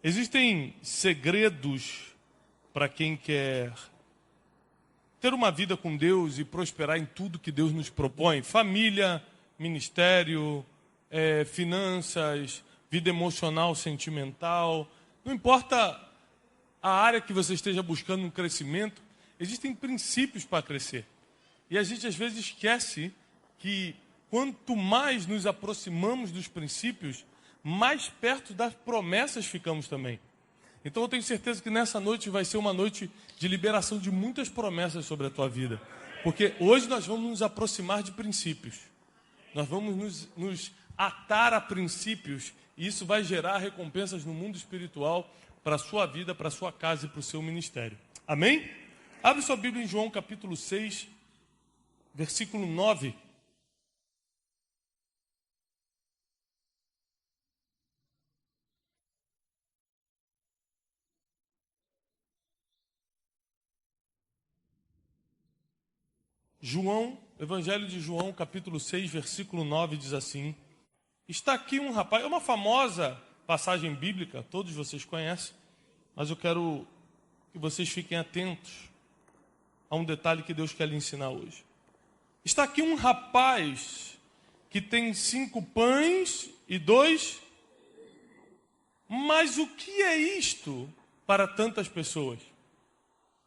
Existem segredos para quem quer ter uma vida com Deus e prosperar em tudo que Deus nos propõe. Família, ministério, finanças, vida emocional, sentimental. Não importa a área que você esteja buscando um crescimento, existem princípios para crescer. E a gente às vezes esquece que quanto mais nos aproximamos dos princípios, mais perto das promessas ficamos também. Então eu tenho certeza que nessa noite vai ser uma noite de liberação de muitas promessas sobre a tua vida. Porque hoje nós vamos nos aproximar de princípios. Nós vamos nos atar a princípios e isso vai gerar recompensas no mundo espiritual para a sua vida, para a sua casa e para o seu ministério. Amém? Abre sua Bíblia em João capítulo 6, versículo 9. Evangelho de João, capítulo 6, versículo 9, diz assim: está aqui um rapaz, é uma famosa passagem bíblica, todos vocês conhecem, mas eu quero que vocês fiquem atentos a um detalhe que Deus quer lhe ensinar hoje. Está aqui um rapaz que tem 5 pães e 2, mas o que é isto para tantas pessoas?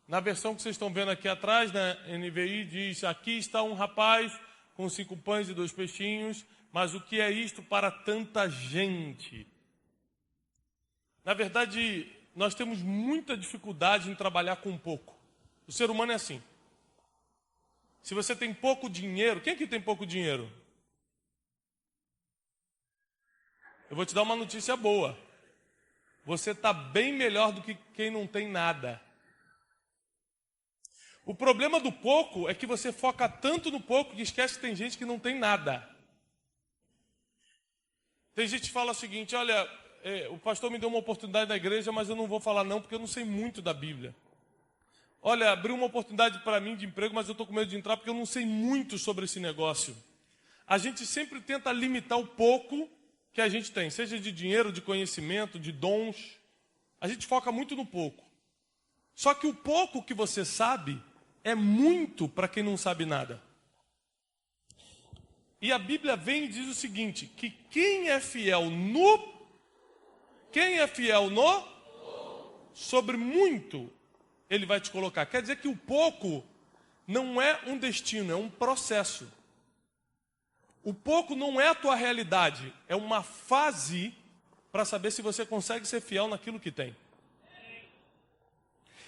Na versão que vocês estão vendo aqui atrás, na NVI, diz: aqui está um rapaz com 5 pães e 2 peixinhos, mas o que é isto para tanta gente? Na verdade, nós temos muita dificuldade em trabalhar com pouco. O ser humano é assim. Se você tem pouco dinheiro, quem aqui tem pouco dinheiro? Eu vou te dar uma notícia boa. Você está bem melhor do que quem não tem nada. O problema do pouco é que você foca tanto no pouco que esquece que tem gente que não tem nada. Tem gente que fala o seguinte: olha, o pastor me deu uma oportunidade na igreja, mas eu não vou falar não, porque eu não sei muito da Bíblia. Olha, abriu uma oportunidade para mim de emprego, mas eu estou com medo de entrar porque eu não sei muito sobre esse negócio. A gente sempre tenta limitar o pouco que a gente tem, seja de dinheiro, de conhecimento, de dons. A gente foca muito no pouco. Só que o pouco que você sabe é muito para quem não sabe nada. E a Bíblia vem e diz o seguinte, que quem é fiel no sobre muito, ele vai te colocar. Quer dizer que o pouco não é um destino, é um processo. O pouco não é a tua realidade, é uma fase para saber se você consegue ser fiel naquilo que tem.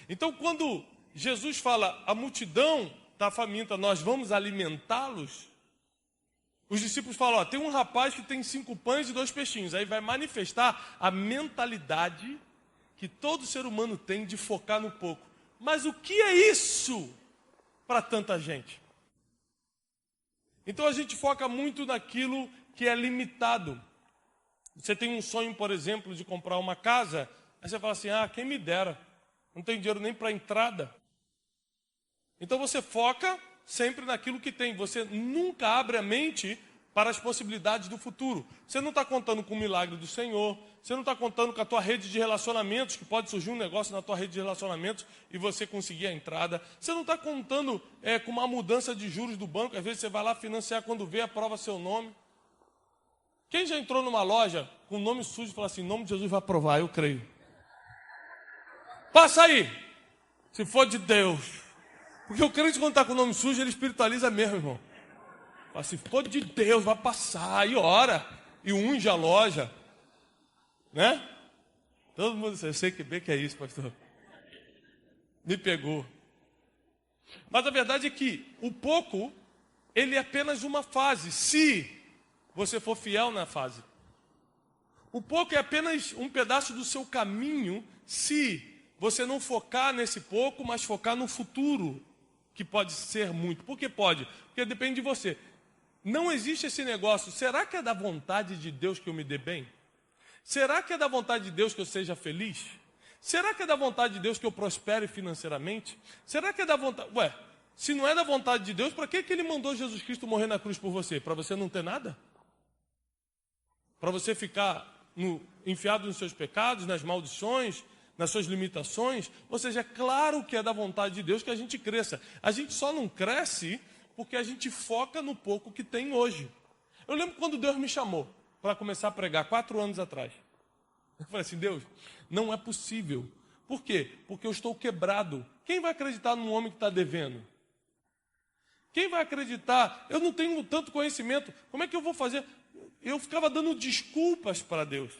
Então, quando Jesus fala, a multidão está faminta, nós vamos alimentá-los. Os discípulos falam, tem um rapaz que tem 5 pães e 2 peixinhos. Aí vai manifestar a mentalidade que todo ser humano tem de focar no pouco. Mas o que é isso para tanta gente? Então a gente foca muito naquilo que é limitado. Você tem um sonho, por exemplo, de comprar uma casa, aí você fala assim, quem me dera, não tem dinheiro nem para entrada. Então você foca sempre naquilo que tem. Você nunca abre a mente para as possibilidades do futuro. Você não está contando com o milagre do Senhor. Você não está contando com a tua rede de relacionamentos, que pode surgir um negócio na tua rede de relacionamentos e você conseguir a entrada. Você não está contando com uma mudança de juros do banco. Às vezes você vai lá financiar, quando vê, aprova seu nome. Quem já entrou numa loja com o nome sujo e fala assim, em nome de Jesus vai aprovar, eu creio. Passa aí, se for de Deus. Porque o crente, quando está com o nome sujo, ele espiritualiza mesmo, irmão. Fala, se for de Deus, vai passar. E ora. E unge a loja. Né? Todo mundo diz, eu sei que bem que é isso, pastor. Me pegou. Mas a verdade é que o pouco, ele é apenas uma fase, se você for fiel na fase. O pouco é apenas um pedaço do seu caminho, se você não focar nesse pouco, mas focar no futuro, que pode ser muito. Por que pode? Porque depende de você. Não existe esse negócio, será que é da vontade de Deus que eu me dê bem? Será que é da vontade de Deus que eu seja feliz? Será que é da vontade de Deus que eu prospere financeiramente? Será que é da vontade... se não é da vontade de Deus, para que Ele mandou Jesus Cristo morrer na cruz por você? Para você não ter nada? Para você ficar enfiado nos seus pecados, nas maldições, nas suas limitações. Ou seja, é claro que é da vontade de Deus que a gente cresça. A gente só não cresce porque a gente foca no pouco que tem hoje. Eu lembro quando Deus me chamou para começar a pregar, 4 anos atrás. Eu falei assim, Deus, não é possível. Por quê? Porque eu estou quebrado. Quem vai acreditar num homem que está devendo? Quem vai acreditar? Eu não tenho tanto conhecimento. Como é que eu vou fazer? Eu ficava dando desculpas para Deus.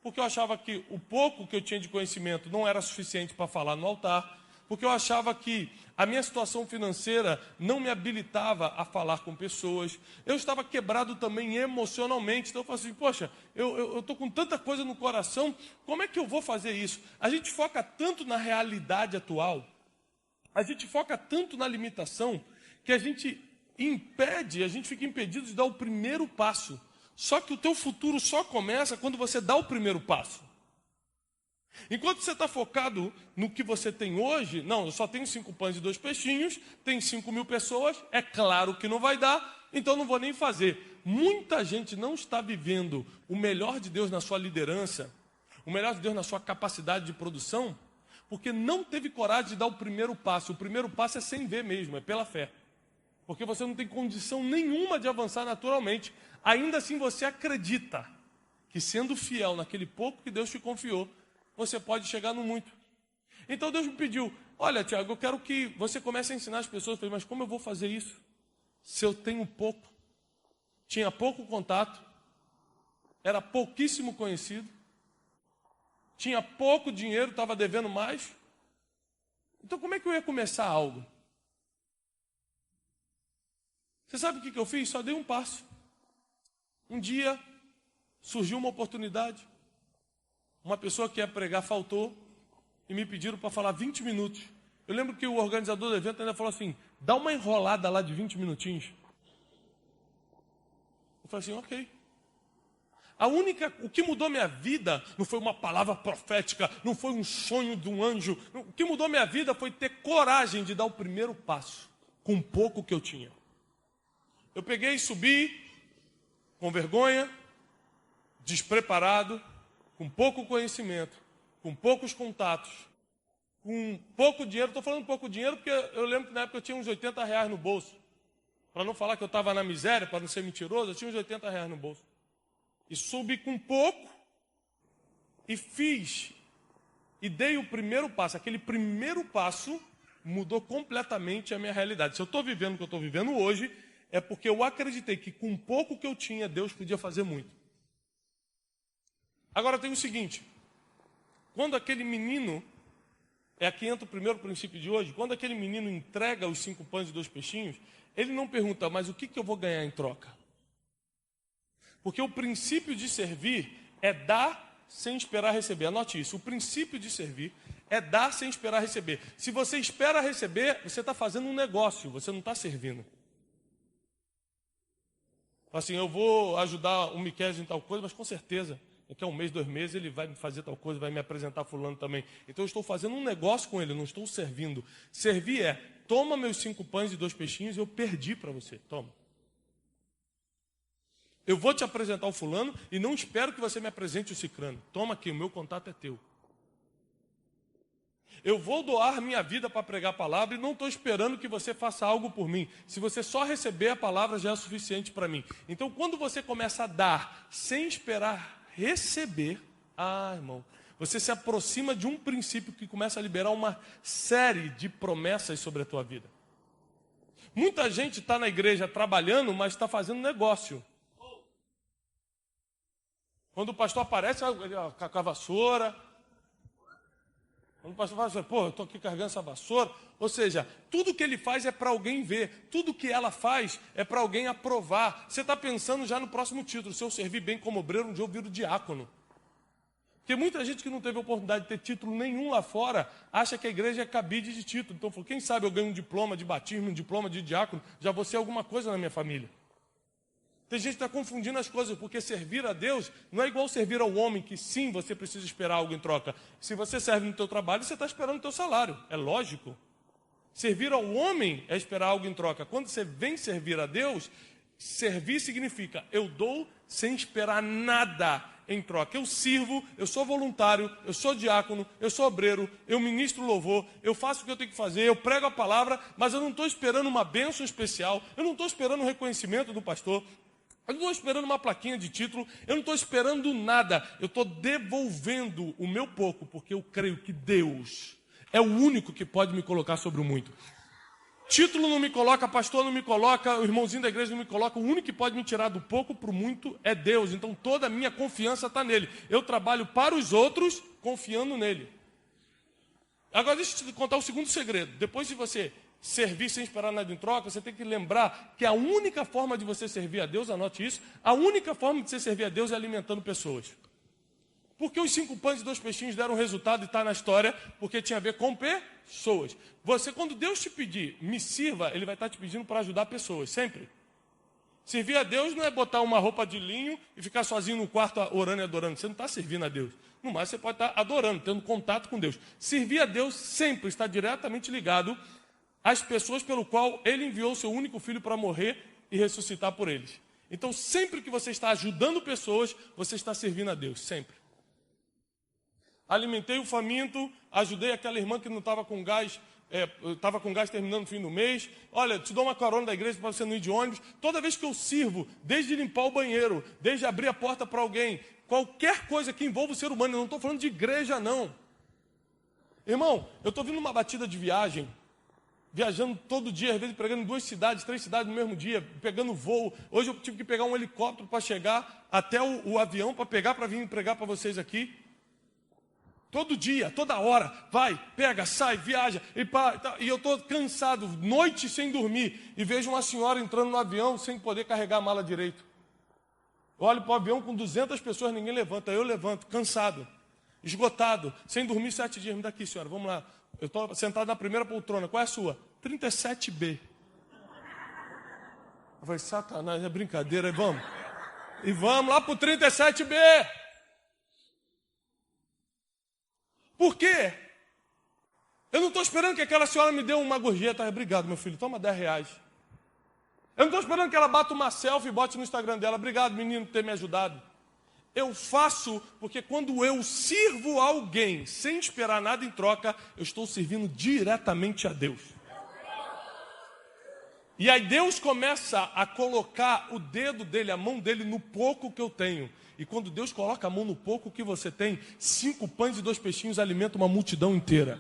Porque eu achava que o pouco que eu tinha de conhecimento não era suficiente para falar no altar. Porque eu achava que a minha situação financeira não me habilitava a falar com pessoas. Eu estava quebrado também emocionalmente. Então eu falei assim, poxa, eu estou com tanta coisa no coração, como é que eu vou fazer isso? A gente foca tanto na realidade atual, a gente foca tanto na limitação, que a gente fica impedido de dar o primeiro passo. Só que o teu futuro só começa quando você dá o primeiro passo. Enquanto você está focado no que você tem hoje, não, eu só tenho 5 pães e 2 peixinhos, tem 5.000 pessoas, é claro que não vai dar, então não vou nem fazer. Muita gente não está vivendo o melhor de Deus na sua liderança, o melhor de Deus na sua capacidade de produção, porque não teve coragem de dar o primeiro passo. O primeiro passo é sem ver mesmo, é pela fé. Porque você não tem condição nenhuma de avançar naturalmente. Ainda assim você acredita que sendo fiel naquele pouco que Deus te confiou, você pode chegar no muito. Então Deus me pediu, olha Tiago, eu quero que você comece a ensinar as pessoas. Eu falei, mas como eu vou fazer isso? Se eu tenho pouco, tinha pouco contato, era pouquíssimo conhecido, tinha pouco dinheiro, estava devendo mais. Então como é que eu ia começar algo? Você sabe o que eu fiz? Só dei um passo. Um dia surgiu uma oportunidade. Uma pessoa que ia pregar faltou e me pediram para falar 20 minutos. Eu lembro que o organizador do evento ainda falou assim, dá uma enrolada lá de 20 minutinhos. Eu falei assim, ok. O que mudou minha vida não foi uma palavra profética, não foi um sonho de um anjo. O que mudou minha vida foi ter coragem de dar o primeiro passo, com pouco que eu tinha. Eu peguei e subi, com vergonha, despreparado, com pouco conhecimento, com poucos contatos, com pouco dinheiro. Estou falando pouco dinheiro porque eu lembro que na época eu tinha uns R$80 no bolso. Para não falar que eu estava na miséria, para não ser mentiroso, eu tinha uns R$80 no bolso. E subi com pouco e fiz. E dei o primeiro passo. Aquele primeiro passo mudou completamente a minha realidade. Se eu estou vivendo o que eu estou vivendo hoje, é porque eu acreditei que com pouco que eu tinha, Deus podia fazer muito. Agora tem o seguinte, quando aquele menino, aqui entra o primeiro princípio de hoje, quando aquele menino entrega os 5 pães e 2 peixinhos, ele não pergunta, mas o que eu vou ganhar em troca? Porque o princípio de servir é dar sem esperar receber. Anote isso, o princípio de servir é dar sem esperar receber. Se você espera receber, você está fazendo um negócio, você não está servindo. Assim, eu vou ajudar o Miquel em tal coisa, mas com certeza, daqui a 1 mês, 2 meses, ele vai me fazer tal coisa, vai me apresentar fulano também. Então eu estou fazendo um negócio com ele, não estou servindo. Servir é, toma meus 5 pães e 2 peixinhos, eu perdi para você, toma. Eu vou te apresentar o fulano e não espero que você me apresente o cicrano. Toma aqui, o meu contato é teu. Eu vou doar minha vida para pregar a palavra e não estou esperando que você faça algo por mim. Se você só receber a palavra, já é suficiente para mim. Então, quando você começa a dar sem esperar receber, irmão, você se aproxima de um princípio que começa a liberar uma série de promessas sobre a tua vida. Muita gente está na igreja trabalhando, mas está fazendo negócio. Quando o pastor aparece, com a vassoura. Quando o pastor fala assim, pô, eu estou aqui carregando essa vassoura. Ou seja, tudo que ele faz é para alguém ver. Tudo que ela faz é para alguém aprovar. Você está pensando já no próximo título. Se eu servir bem como obreiro, um dia eu viro diácono. Porque muita gente que não teve oportunidade de ter título nenhum lá fora, acha que a igreja é cabide de título. Então, quem sabe eu ganho um diploma de batismo, um diploma de diácono, já vou ser alguma coisa na minha família. Tem gente que está confundindo as coisas, porque servir a Deus não é igual servir ao homem, que sim, você precisa esperar algo em troca. Se você serve no teu trabalho, você está esperando o teu salário, é lógico. Servir ao homem é esperar algo em troca. Quando você vem servir a Deus, servir significa, eu dou sem esperar nada em troca. Eu sirvo, eu sou voluntário, eu sou diácono, eu sou obreiro, eu ministro louvor, eu faço o que eu tenho que fazer, eu prego a palavra, mas eu não estou esperando uma bênção especial, eu não estou esperando um reconhecimento do pastor, eu não estou esperando uma plaquinha de título, eu não estou esperando nada, eu estou devolvendo o meu pouco, porque eu creio que Deus é o único que pode me colocar sobre o muito. Título não me coloca, pastor não me coloca, o irmãozinho da igreja não me coloca. O único que pode me tirar do pouco para o muito é Deus. Então toda a minha confiança está nele. Eu trabalho para os outros confiando nele. Agora deixa eu te contar o segundo segredo. Depois de você servir sem esperar nada em troca, você tem que lembrar que a única forma de você servir a Deus, anote isso, a única forma de você servir a Deus é alimentando pessoas. Porque os 5 pães e 2 peixinhos deram resultado e está na história, porque tinha a ver com pessoas. Você, quando Deus te pedir, me sirva, Ele vai estar te pedindo para ajudar pessoas, sempre. Servir a Deus não é botar uma roupa de linho e ficar sozinho no quarto orando e adorando. Você não está servindo a Deus. No mais, você pode estar adorando, tendo contato com Deus. Servir a Deus sempre está diretamente ligado às pessoas pelo qual Ele enviou o seu único filho para morrer e ressuscitar por eles. Então, sempre que você está ajudando pessoas, você está servindo a Deus, sempre. Alimentei o faminto, ajudei aquela irmã que não estava com gás, estava com gás terminando no fim do mês. Olha, te dou uma carona da igreja para você não ir de ônibus. Toda vez que eu sirvo, desde limpar o banheiro, desde abrir a porta para alguém, qualquer coisa que envolva o ser humano, eu não estou falando de igreja, não. Irmão, eu estou vindo uma batida de viagem, viajando todo dia, às vezes pregando em 2 cidades, 3 cidades no mesmo dia, pegando voo. Hoje eu tive que pegar um helicóptero para chegar até o avião, para vir pregar para vocês aqui. Todo dia, toda hora, vai, pega, sai, viaja, e eu estou cansado, noite sem dormir, e vejo uma senhora entrando no avião sem poder carregar a mala direito. Eu olho para o avião com 200 pessoas, ninguém levanta, eu levanto, cansado, esgotado, sem dormir 7 dias. Me dá aqui, senhora, vamos lá. Eu estou sentado na primeira poltrona, qual é a sua? 37B. Eu falei, satanás, é brincadeira, vamos. E vamos lá para o 37B. Por quê? Eu não estou esperando que aquela senhora me dê uma gorjeta. Obrigado, meu filho, toma R$10. Eu não estou esperando que ela bata uma selfie e bote no Instagram dela. Obrigado, menino, por ter me ajudado. Eu faço porque quando eu sirvo alguém sem esperar nada em troca, eu estou servindo diretamente a Deus. E aí Deus começa a colocar o dedo dele, a mão dele no pouco que eu tenho. E quando Deus coloca a mão no pouco que você tem, 5 pães e 2 peixinhos alimentam uma multidão inteira.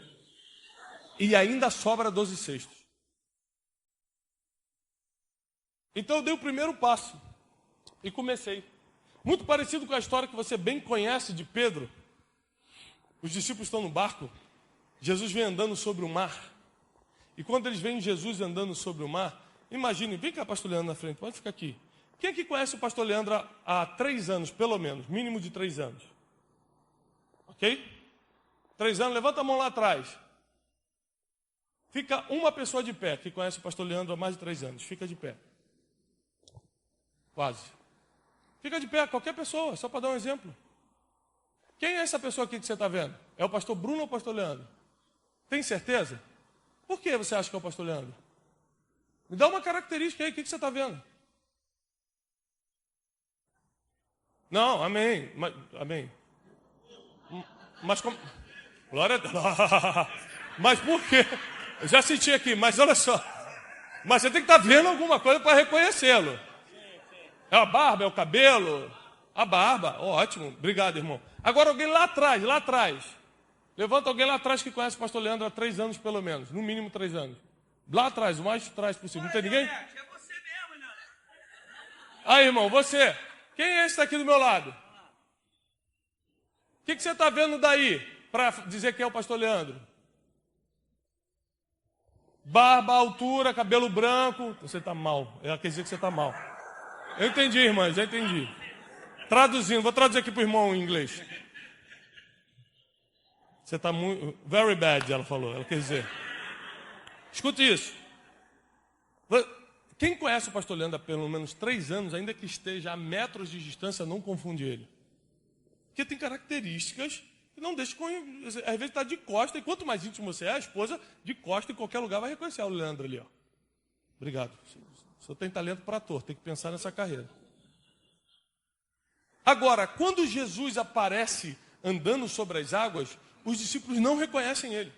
E ainda sobra 12 cestos. Então eu dei o primeiro passo e comecei. Muito parecido com a história que você bem conhece de Pedro. Os discípulos estão no barco, Jesus vem andando sobre o mar. E quando eles veem Jesus andando sobre o mar, imagine, vem cá, pastor Leandro, na frente, pode ficar aqui. Quem aqui conhece o pastor Leandro há 3 anos, pelo menos, mínimo de 3 anos? Ok? 3 anos, levanta a mão lá atrás. Fica uma pessoa de pé, que conhece o pastor Leandro há mais de 3 anos. Fica de pé. Quase. Fica de pé, qualquer pessoa, só para dar um exemplo. Quem é essa pessoa aqui que você está vendo? É o pastor Bruno ou o pastor Leandro? Tem certeza? Por que você acha que é o pastor Leandro? Me dá uma característica aí, o que você está vendo? Não, amém. Amém. Mas como... Glória a Deus. Mas por quê? Eu já senti aqui, mas olha só. Mas você tem que estar vendo alguma coisa para reconhecê-lo. É a barba, é o cabelo? A barba, ótimo. Obrigado, irmão. Agora alguém lá atrás. Levanta alguém lá atrás que conhece o pastor Leandro há 3 anos, pelo menos. No mínimo 3 anos. Lá atrás, o mais atrás possível. Não tem ninguém? É você mesmo, né? Aí, irmão, você. Quem é esse daqui do meu lado? O que você está vendo daí para dizer que é o pastor Leandro? Barba, altura, cabelo branco. Você está mal. Ela quer dizer que você está mal. Eu entendi, irmã, já entendi. Traduzindo, vou traduzir aqui para o irmão em inglês. Você está muito... Very bad, ela falou. Ela quer dizer. Escute isso. Quem conhece o pastor Leandro há pelo menos 3 anos, ainda que esteja a metros de distância, não confunde ele. Porque tem características que não deixam... Às vezes está de costa, e quanto mais íntimo você é, a esposa de costa em qualquer lugar vai reconhecer o Leandro ali. Ó. Obrigado. O senhor tem talento para ator, tem que pensar nessa carreira. Agora, quando Jesus aparece andando sobre as águas, os discípulos não reconhecem ele.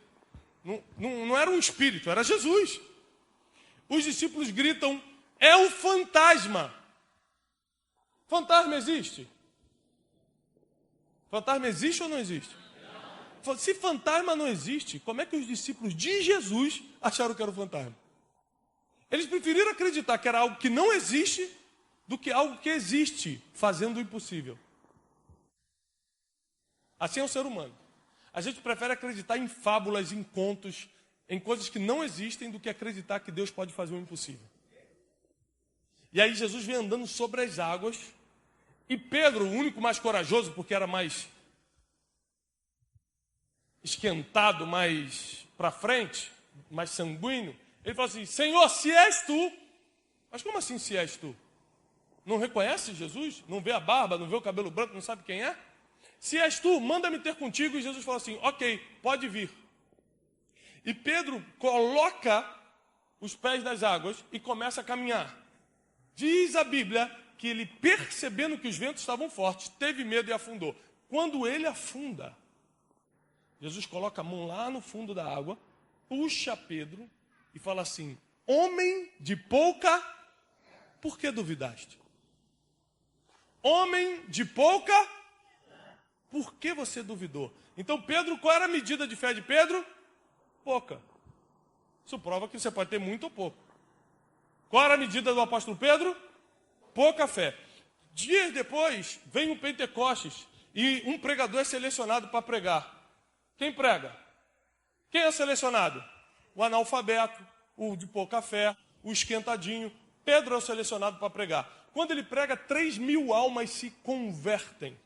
Não era um espírito, era Jesus. Os discípulos gritam, é um fantasma. Fantasma existe? Fantasma existe ou não existe? Se fantasma não existe, como é que os discípulos de Jesus acharam que era um fantasma? Eles preferiram acreditar que era algo que não existe do que algo que existe, fazendo o impossível. Assim é o ser humano. A gente prefere acreditar em fábulas, em contos, em coisas que não existem, do que acreditar que Deus pode fazer o impossível. E aí Jesus vem andando sobre as águas, e Pedro, o único mais corajoso, porque era mais esquentado, mais para frente, mais sanguíneo, ele falou assim, Senhor, se és tu. Mas como assim se és tu? Não reconhece Jesus? Não vê a barba, não vê o cabelo branco, não sabe quem é? Se és tu, manda-me ter contigo. E Jesus falou assim, ok, pode vir. E Pedro coloca os pés nas águas e começa a caminhar. Diz a Bíblia que ele, percebendo que os ventos estavam fortes, teve medo e afundou. Quando ele afunda, Jesus coloca a mão lá no fundo da água, puxa Pedro e fala assim, homem de pouca, por que duvidaste? Homem de pouca, por que você duvidou? Então Pedro, qual era a medida de fé de Pedro? Pouca. Isso prova que você pode ter muito ou pouco. Qual era a medida do apóstolo Pedro? Pouca fé. Dias depois, vem o Pentecostes e um pregador é selecionado para pregar. Quem prega? Quem é selecionado? O analfabeto, o de pouca fé, o esquentadinho. Pedro é o selecionado para pregar. Quando ele prega, 3.000 almas se convertem.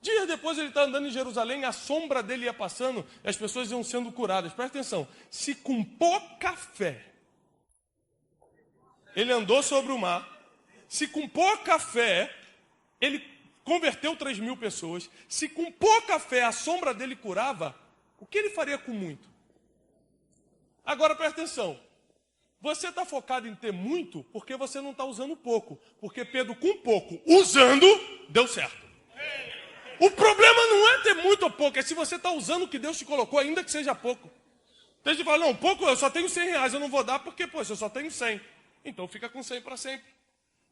Dias depois ele está andando em Jerusalém, a sombra dele ia passando e as pessoas iam sendo curadas. Presta atenção, se com pouca fé ele andou sobre o mar, se com pouca fé ele converteu 3.000 pessoas, se com pouca fé a sombra dele curava, o que ele faria com muito? Agora presta atenção, você está focado em ter muito porque você não está usando pouco, porque Pedro com pouco, usando, deu certo. O problema não é ter muito ou pouco, é se você está usando o que Deus te colocou, ainda que seja pouco. Tem gente que fala, não, pouco, eu só tenho 100 reais, eu não vou dar porque, poxa, eu só tenho 100. Então fica com 100 para sempre.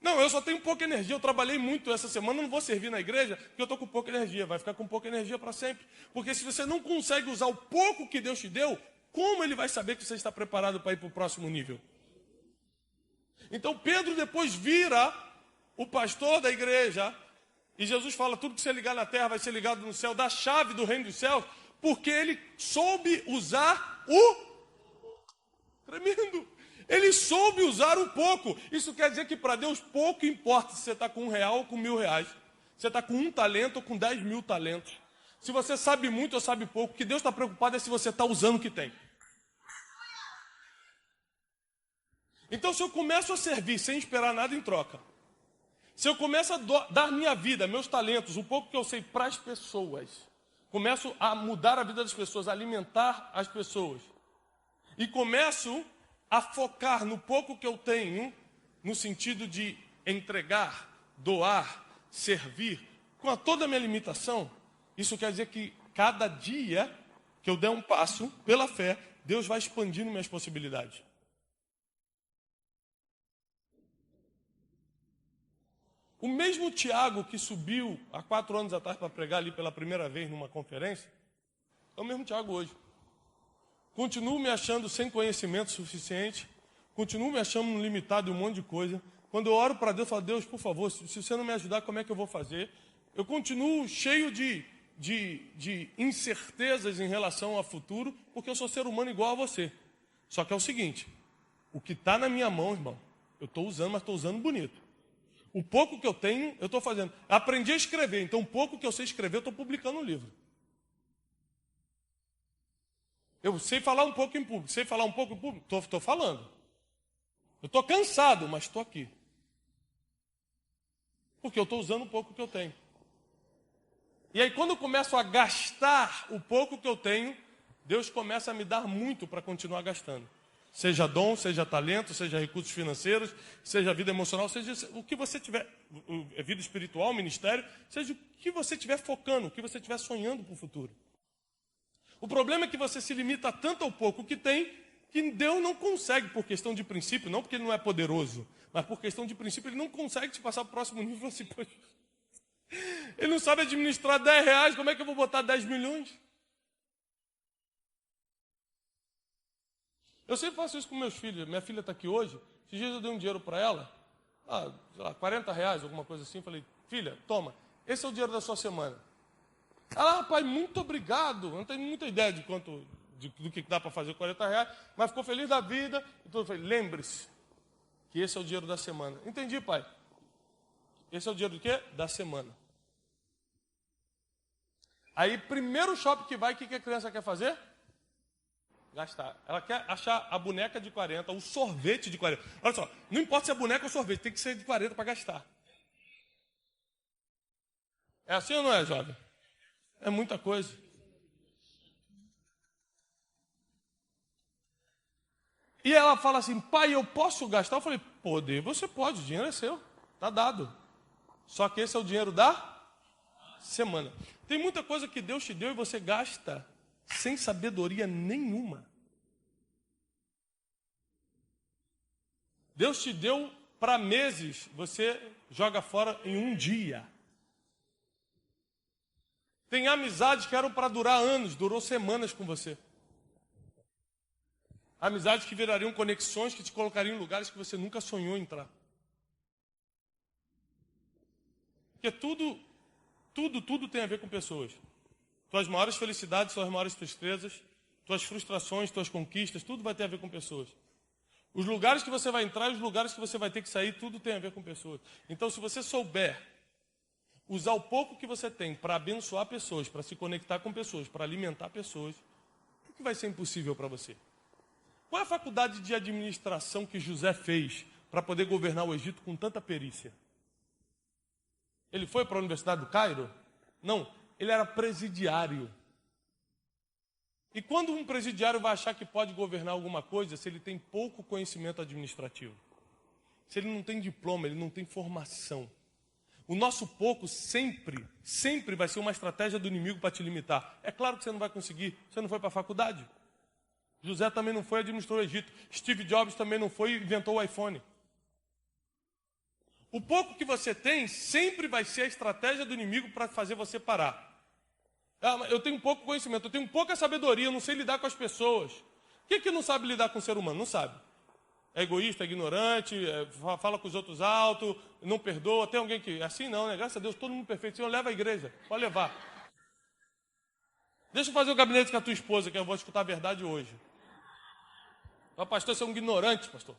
Não, eu só tenho pouca energia, eu trabalhei muito essa semana, eu não vou servir na igreja porque eu estou com pouca energia. Vai ficar com pouca energia para sempre. Porque se você não consegue usar o pouco que Deus te deu, como ele vai saber que você está preparado para ir para o próximo nível? Então Pedro depois vira o pastor da igreja e Jesus fala, tudo que você ligar na terra vai ser ligado no céu, dá a chave do reino dos céus, porque ele soube usar o tremendo. Ele soube usar um pouco. Isso quer dizer que para Deus pouco importa se você está com R$1 ou com R$1.000. Se você está com 1 talento ou com 10.000 talentos. Se você sabe muito ou sabe pouco, o que Deus está preocupado é se você está usando o que tem. Então se eu começo a servir sem esperar nada em troca, se eu começo a dar minha vida, meus talentos, o pouco que eu sei para as pessoas, começo a mudar a vida das pessoas, a alimentar as pessoas, e começo a focar no pouco que eu tenho, no sentido de entregar, doar, servir, com toda a minha limitação, isso quer dizer que cada dia que eu der um passo, pela fé, Deus vai expandindo minhas possibilidades. O mesmo Tiago que subiu há 4 anos atrás para pregar ali pela primeira vez numa conferência, é o mesmo Tiago hoje. Continuo me achando sem conhecimento suficiente, continuo me achando limitado em um monte de coisa. Quando eu oro para Deus, eu falo, Deus, por favor, se você não me ajudar, como é que eu vou fazer? Eu continuo cheio de incertezas em relação ao futuro, porque eu sou ser humano igual a você. Só que é o seguinte, o que está na minha mão, irmão, eu estou usando, mas estou usando bonito. O pouco que eu tenho, eu estou fazendo. Aprendi a escrever, então o pouco que eu sei escrever, eu estou publicando um livro. Eu sei falar um pouco em público, sei falar um pouco em público, estou falando. Eu estou cansado, mas estou aqui. Porque eu estou usando o pouco que eu tenho. E aí quando eu começo a gastar o pouco que eu tenho, Deus começa a me dar muito para continuar gastando. Seja dom, seja talento, seja recursos financeiros, seja vida emocional, seja o que você tiver, vida espiritual, ministério, seja o que você estiver focando, o que você estiver sonhando para o futuro. O problema é que você se limita tanto ao pouco que tem, que Deus não consegue, por questão de princípio, não porque Ele não é poderoso, mas por questão de princípio, Ele não consegue te passar para o próximo nível assim, poxa, Ele não sabe administrar 10 reais, como é que eu vou botar 10 milhões? Eu sempre faço isso com meus filhos. Minha filha está aqui hoje. Esses dias eu dei um dinheiro para ela, sei lá, 40 reais, alguma coisa assim. Falei, filha, toma, esse é o dinheiro da sua semana. Ela, pai, muito obrigado. Eu não tenho muita ideia de quanto, do que dá para fazer com 40 reais, mas ficou feliz da vida. Então eu falei, lembre-se que esse é o dinheiro da semana. Entendi, pai. Esse é o dinheiro do quê? Da semana. Aí, primeiro shopping que vai, o que a criança quer fazer? Gastar. Ela quer achar a boneca de 40, o sorvete de 40. Olha só, não importa se é boneca ou sorvete, tem que ser de 40 para gastar. É assim ou não é, jovem? É muita coisa. E ela fala assim, pai, eu posso gastar? Eu falei, poder, você pode, o dinheiro é seu, está dado. Só que esse é o dinheiro da semana. Tem muita coisa que Deus te deu e você gasta sem sabedoria nenhuma. Deus te deu para meses, você joga fora em um dia. Tem amizades que eram para durar anos, durou semanas com você. Amizades que virariam conexões que te colocariam em lugares que você nunca sonhou entrar. Porque tudo tem a ver com pessoas. Tuas maiores felicidades, tuas maiores tristezas, tuas frustrações, tuas conquistas, tudo vai ter a ver com pessoas. Os lugares que você vai entrar e os lugares que você vai ter que sair, tudo tem a ver com pessoas. Então, se você souber usar o pouco que você tem para abençoar pessoas, para se conectar com pessoas, para alimentar pessoas, o que vai ser impossível para você? Qual é a faculdade de administração que José fez para poder governar o Egito com tanta perícia? Ele foi para a Universidade do Cairo? Não, ele era presidiário. E quando um presidiário vai achar que pode governar alguma coisa, se ele tem pouco conhecimento administrativo? Se ele não tem diploma, ele não tem formação. O nosso pouco sempre vai ser uma estratégia do inimigo para te limitar. É claro que você não vai conseguir, você não foi para a faculdade. José também não foi, administrou o Egito. Steve Jobs também não foi, inventou o iPhone. O pouco que você tem sempre vai ser a estratégia do inimigo para fazer você parar. Eu tenho pouco conhecimento, eu tenho pouca sabedoria, eu não sei lidar com as pessoas. Quem que não sabe lidar com o ser humano? Não sabe. É egoísta, é ignorante, fala com os outros alto, não perdoa. Tem alguém que... Assim não, né? Graças a Deus, todo mundo perfeito. Senhor, leva a igreja, pode levar. Deixa eu fazer o gabinete com a tua esposa, que eu vou escutar a verdade hoje. O pastor, você é um ignorante, pastor.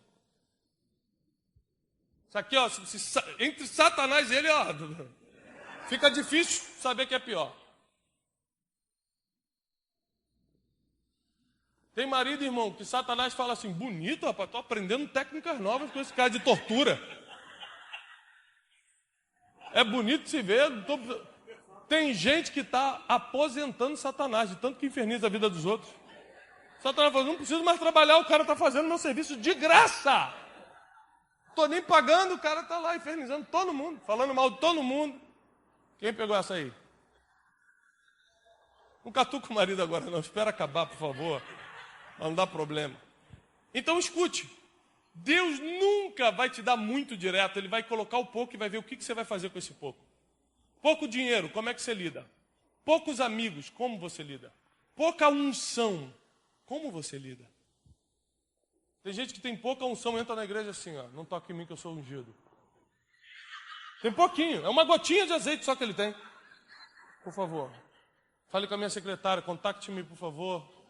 Isso aqui, ó, entre Satanás e ele, ó, fica difícil saber que é pior. Tem marido, irmão, que Satanás fala assim, bonito, rapaz, estou aprendendo técnicas novas com esse cara de tortura. É bonito se ver. Tem gente que está aposentando Satanás, de tanto que inferniza a vida dos outros. Satanás fala, não preciso mais trabalhar, o cara está fazendo meu serviço de graça. Estou nem pagando, o cara está lá infernizando todo mundo, falando mal de todo mundo. Quem pegou essa aí? Não catuca o marido agora não, espera acabar, por favor. Não dá problema. Então escute, Deus nunca vai te dar muito direto, Ele vai colocar o pouco e vai ver o que você vai fazer com esse pouco. Pouco dinheiro, como é que você lida? Poucos amigos, como você lida? Pouca unção, como você lida? Tem gente que tem pouca unção, entra na igreja assim, ó, não toque em mim que eu sou ungido. Tem pouquinho, é uma gotinha de azeite só que ele tem. Por favor, fale com a minha secretária, contacte-me, por favor.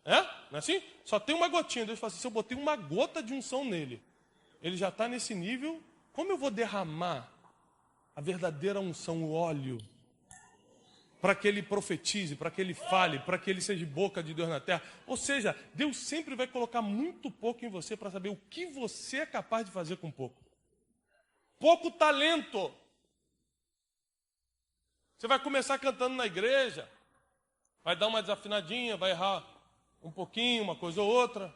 É? Não é assim? Só tem uma gotinha. Deus fala assim, se eu botei uma gota de unção nele, ele já está nesse nível, como eu vou derramar a verdadeira unção, o óleo, para que ele profetize, para que ele fale, para que ele seja boca de Deus na terra? Ou seja, Deus sempre vai colocar muito pouco em você para saber o que você é capaz de fazer com pouco. Pouco talento. Você vai começar cantando na igreja, vai dar uma desafinadinha, vai errar um pouquinho, uma coisa ou outra.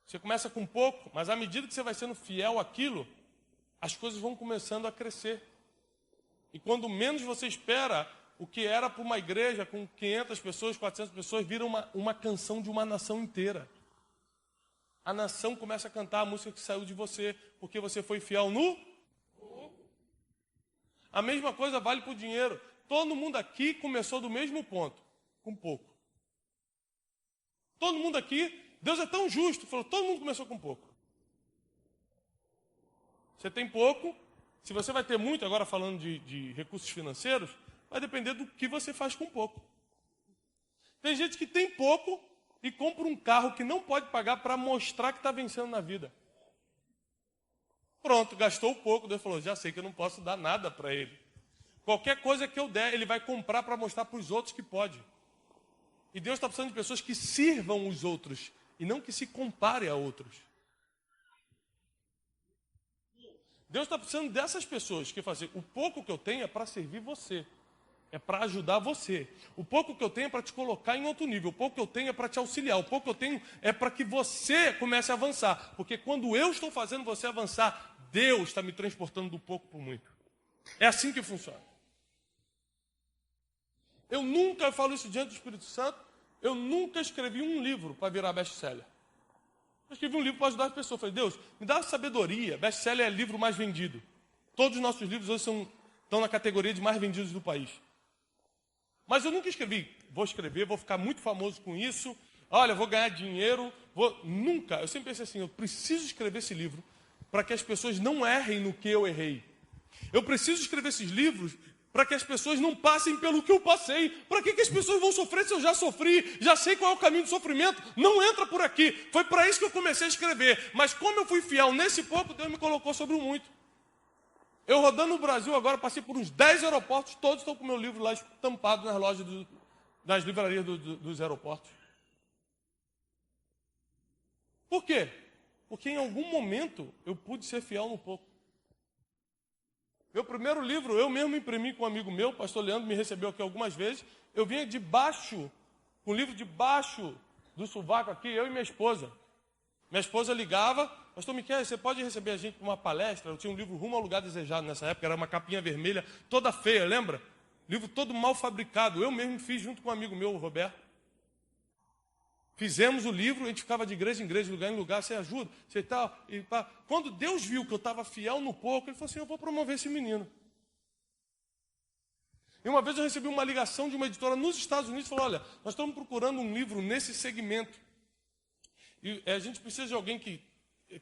Você começa com pouco, mas à medida que você vai sendo fiel àquilo, as coisas vão começando a crescer. E quando menos você espera, o que era para uma igreja com 500 pessoas, 400 pessoas, vira uma canção de uma nação inteira. A nação começa a cantar a música que saiu de você, porque você foi fiel no pouco. A mesma coisa vale para o dinheiro. Todo mundo aqui começou do mesmo ponto, com pouco. Todo mundo aqui, Deus é tão justo, falou, todo mundo começou com pouco. Você tem pouco, se você vai ter muito, agora falando de recursos financeiros, vai depender do que você faz com pouco. Tem gente que tem pouco e compra um carro que não pode pagar para mostrar que está vencendo na vida. Pronto, gastou pouco, Deus falou, já sei que eu não posso dar nada para ele. Qualquer coisa que eu der, ele vai comprar para mostrar para os outros que pode. E Deus está precisando de pessoas que sirvam os outros e não que se comparem a outros. Deus está precisando dessas pessoas que fazem o pouco que eu tenho é para servir você. É para ajudar você. O pouco que eu tenho é para te colocar em outro nível. O pouco que eu tenho é para te auxiliar. O pouco que eu tenho é para que você comece a avançar. Porque quando eu estou fazendo você avançar, Deus está me transportando do pouco para o muito. É assim que funciona. Eu falo isso diante do Espírito Santo, eu nunca escrevi um livro para virar best-seller. Eu escrevi um livro para ajudar as pessoas. Eu falei, Deus, me dá sabedoria. Best-seller é o livro mais vendido. Todos os nossos livros hoje estão na categoria de mais vendidos do país. Mas eu nunca escrevi, vou escrever, vou ficar muito famoso com isso, olha, vou ganhar dinheiro, nunca. Eu sempre pensei assim, eu preciso escrever esse livro para que as pessoas não errem no que eu errei. Eu preciso escrever esses livros para que as pessoas não passem pelo que eu passei. Para que as pessoas vão sofrer se eu já sofri? Já sei qual é o caminho do sofrimento. Não entra por aqui. Foi para isso que eu comecei a escrever. Mas como eu fui fiel nesse pouco, Deus me colocou sobre o muito. Eu rodando no Brasil agora, passei por uns 10 aeroportos, todos estão com o meu livro lá estampado nas lojas, nas livrarias dos aeroportos. Por quê? Porque em algum momento eu pude ser fiel no pouco. Meu primeiro livro, eu mesmo imprimi com um amigo meu, o pastor Leandro me recebeu aqui algumas vezes. Eu vinha debaixo, com o livro debaixo do sovaco aqui, eu e minha esposa. Minha esposa ligava, pastor Miquel, você pode receber a gente para uma palestra? Eu tinha um livro Rumo ao Lugar Desejado nessa época, era uma capinha vermelha, toda feia, lembra? Livro todo mal fabricado, eu mesmo fiz junto com um amigo meu, o Roberto. Fizemos o livro, a gente ficava de igreja em igreja, de lugar em lugar, você ajuda, você tal. E pá. Quando Deus viu que eu estava fiel no pouco, ele falou assim, eu vou promover esse menino. E uma vez eu recebi uma ligação de uma editora nos Estados Unidos, falou, olha, nós estamos procurando um livro nesse segmento. E a gente precisa de alguém que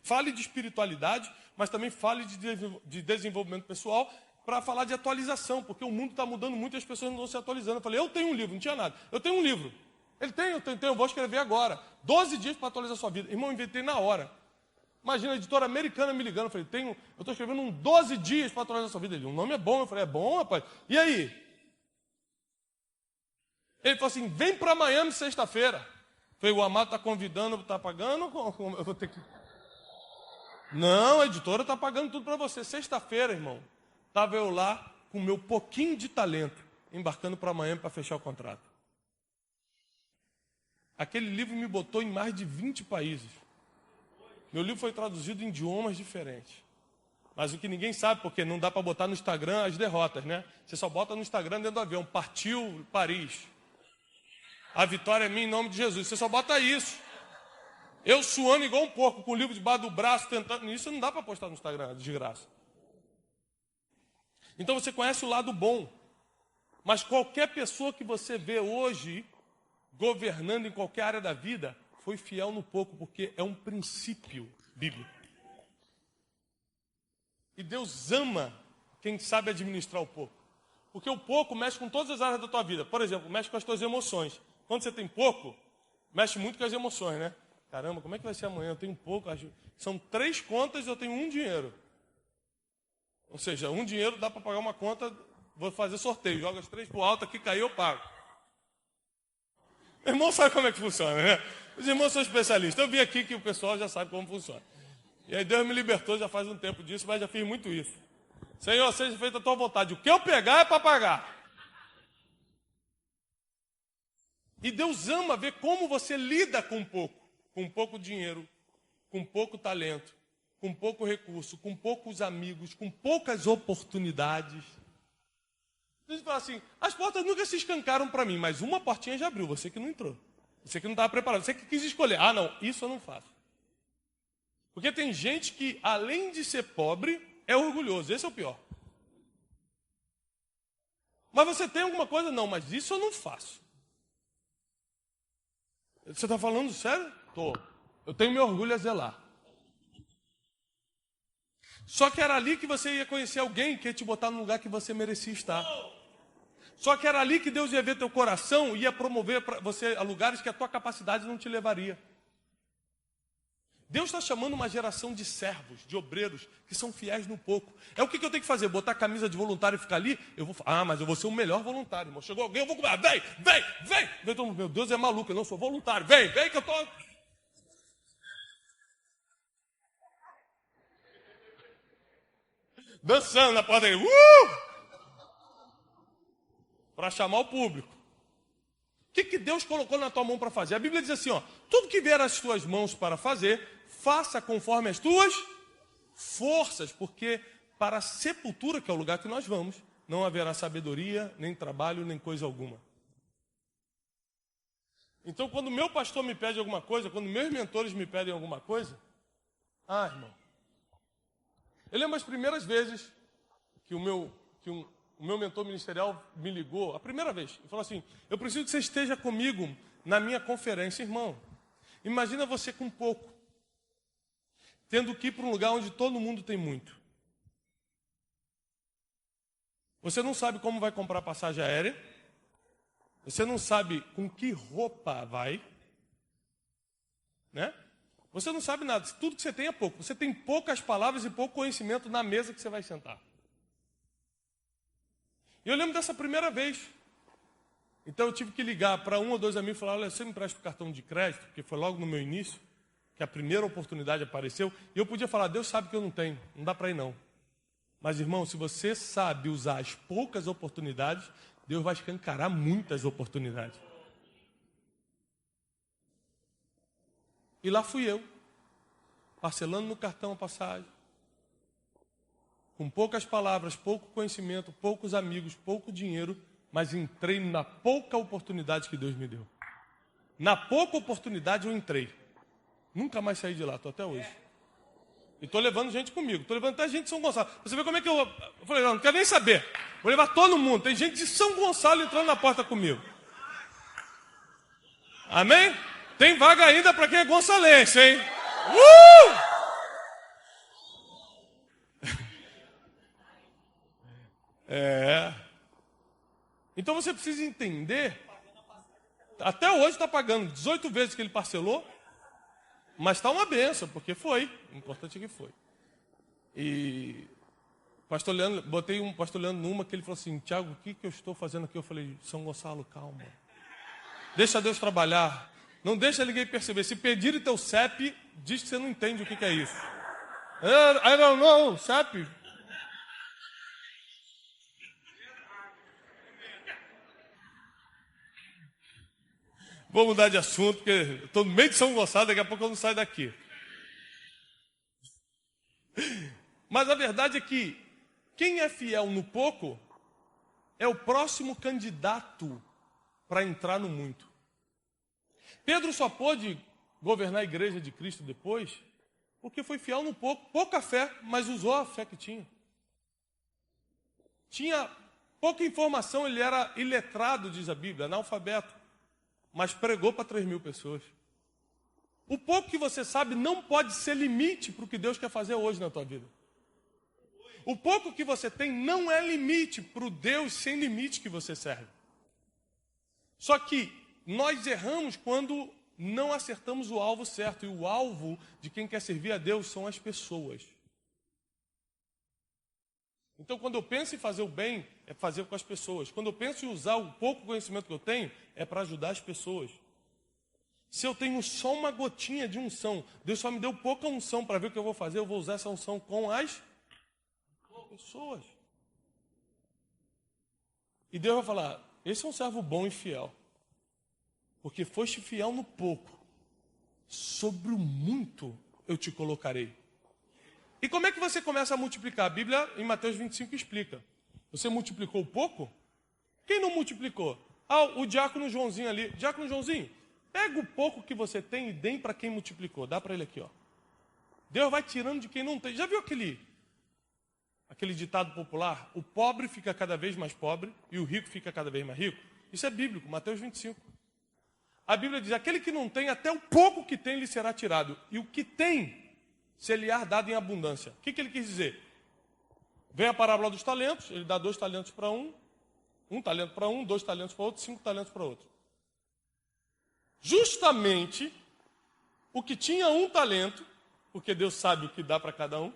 fale de espiritualidade, mas também fale de desenvolvimento pessoal, para falar de atualização, porque o mundo está mudando muito e as pessoas não estão se atualizando. Eu falei, eu tenho um livro, não tinha nada. Eu tenho um livro. Ele tem, eu vou escrever agora. 12 dias para atualizar a sua vida. Irmão, eu inventei na hora. Imagina, a editora americana me ligando. Eu falei, eu estou escrevendo um 12 dias para atualizar a sua vida. Ele, o nome é bom. Eu falei, é bom, rapaz. E aí? Ele falou assim, vem para Miami sexta-feira. Eu falei, o Amado está convidando, está pagando? Eu vou ter que... Não, a editora está pagando tudo para você. Sexta-feira, irmão, estava eu lá com o meu pouquinho de talento, embarcando para Miami para fechar o contrato. Aquele livro me botou em mais de 20 países. Meu livro foi traduzido em idiomas diferentes. Mas o que ninguém sabe, porque não dá para botar no Instagram as derrotas, né? Você só bota no Instagram dentro do avião. Partiu Paris. A vitória é minha em nome de Jesus. Você só bota isso. Eu suando igual um porco, com o livro debaixo do braço, tentando. Isso não dá para postar no Instagram, de graça. Então você conhece o lado bom. Mas qualquer pessoa que você vê hoje governando em qualquer área da vida, foi fiel no pouco, porque é um princípio bíblico. E Deus ama quem sabe administrar o pouco. Porque o pouco mexe com todas as áreas da tua vida. Por exemplo, mexe com as tuas emoções. Quando você tem pouco, mexe muito com as emoções, né? Caramba, como é que vai ser amanhã? Eu tenho pouco. São 3 contas e eu tenho 1 dinheiro. Ou seja, 1 dinheiro dá para pagar uma conta, vou fazer sorteio. Joga as 3 pro alto, aqui caiu, eu pago. O irmão sabe como é que funciona, né? Os irmãos são especialistas. Eu vim aqui que o pessoal já sabe como funciona. E aí Deus me libertou já faz um tempo disso, mas já fiz muito isso. Senhor, seja feita a tua vontade. O que eu pegar é para pagar. E Deus ama ver como você lida com pouco dinheiro, com pouco talento, com pouco recurso, com poucos amigos, com poucas oportunidades. Você fala assim, as portas nunca se escancaram para mim, mas uma portinha já abriu, você que não entrou. Você que não estava preparado, você que quis escolher. Ah, não, isso eu não faço. Porque tem gente que, além de ser pobre, é orgulhoso. Esse é o pior. Mas você tem alguma coisa? Não, mas isso eu não faço. Você está falando sério? Estou. Eu tenho meu orgulho a zelar. Só que era ali que você ia conhecer alguém que ia te botar no lugar que você merecia estar. Só que era ali que Deus ia ver teu coração e ia promover para você a lugares que a tua capacidade não te levaria. Deus está chamando uma geração de servos, de obreiros, que são fiéis no pouco. É o que eu tenho que fazer? Botar a camisa de voluntário e ficar ali? Mas eu vou ser o melhor voluntário, irmão. Chegou alguém, eu vou comer. Vem. Então, meu Deus, é maluco, eu não sou voluntário. Vem que eu estou... dançando na porta dele. Para chamar o público. O que Deus colocou na tua mão para fazer? A Bíblia diz assim, ó, tudo que vier às tuas mãos para fazer, faça conforme as tuas forças, porque para a sepultura, que é o lugar que nós vamos, não haverá sabedoria, nem trabalho, nem coisa alguma. Então, quando meu pastor me pede alguma coisa, quando meus mentores me pedem alguma coisa, irmão, eu lembro as primeiras vezes que o meu mentor ministerial me ligou, a primeira vez, e falou assim, eu preciso que você esteja comigo na minha conferência. Irmão, imagina você com pouco, tendo que ir para um lugar onde todo mundo tem muito. Você não sabe como vai comprar passagem aérea, você não sabe com que roupa vai, né? Você não sabe nada, tudo que você tem é pouco. Você tem poucas palavras e pouco conhecimento na mesa que você vai sentar. E eu lembro dessa primeira vez. Então eu tive que ligar para um ou dois amigos e falar, olha, você me empresta o cartão de crédito, porque foi logo no meu início, que a primeira oportunidade apareceu, e eu podia falar, Deus sabe que eu não tenho, não dá para ir não. Mas, irmão, se você sabe usar as poucas oportunidades, Deus vai escancarar muitas oportunidades. E lá fui eu, parcelando no cartão a passagem, com poucas palavras, pouco conhecimento, poucos amigos, pouco dinheiro, mas entrei na pouca oportunidade que Deus me deu. Na pouca oportunidade eu entrei. Nunca mais saí de lá, estou até hoje. E estou levando gente comigo, estou levando até gente de São Gonçalo. Você vê como é que eu falei, não quero nem saber. Vou levar todo mundo. Tem gente de São Gonçalo entrando na porta comigo. Amém? Tem vaga ainda para quem é gonçalense, hein? Então você precisa entender. Até hoje está pagando 18 vezes que ele parcelou. Mas está uma benção, porque foi. O importante é que foi. E pastor Leandro, botei um pastor Leandro numa que ele falou assim, Tiago, o que eu estou fazendo aqui? Eu falei, São Gonçalo, calma. Deixa Deus trabalhar. Não deixa ninguém perceber. Se pedirem teu CEP, diz que você não entende o que é isso. I don't know, CEP. Vou mudar de assunto, porque estou no meio de São Gonçalo, daqui a pouco eu não saio daqui. Mas a verdade é que quem é fiel no pouco é o próximo candidato para entrar no muito. Pedro só pôde governar a igreja de Cristo depois porque foi fiel no pouco. Pouca fé, mas usou a fé que tinha. Tinha pouca informação, ele era iletrado, diz a Bíblia, analfabeto. Mas pregou para 3.000 pessoas. O pouco que você sabe não pode ser limite para o que Deus quer fazer hoje na tua vida. O pouco que você tem não é limite para o Deus sem limite que você serve. Só que nós erramos quando não acertamos o alvo certo. E o alvo de quem quer servir a Deus são as pessoas. Então, quando eu penso em fazer o bem, é fazer com as pessoas. Quando eu penso em usar o pouco conhecimento que eu tenho, é para ajudar as pessoas. Se eu tenho só uma gotinha de unção, Deus só me deu pouca unção para ver o que eu vou fazer, eu vou usar essa unção com as pessoas. E Deus vai falar, esse é um servo bom e fiel. Porque foste fiel no pouco. Sobre o muito eu te colocarei. E como é que você começa a multiplicar? A Bíblia, em Mateus 25, explica. Você multiplicou pouco? Quem não multiplicou? O diácono Joãozinho ali. Diácono Joãozinho, pega o pouco que você tem e dê para quem multiplicou. Dá para ele aqui, ó. Deus vai tirando de quem não tem. Já viu aquele ditado popular? O pobre fica cada vez mais pobre e o rico fica cada vez mais rico. Isso é bíblico, Mateus 25. A Bíblia diz, aquele que não tem, até o pouco que tem lhe será tirado. E o que tem, se lhe há dado em abundância. O que ele quis dizer? Vem a parábola dos talentos, ele dá 2 talentos para um talento para um, 2 talentos para outro, 5 talentos para outro. Justamente o que tinha 1 talento, porque Deus sabe o que dá para cada um.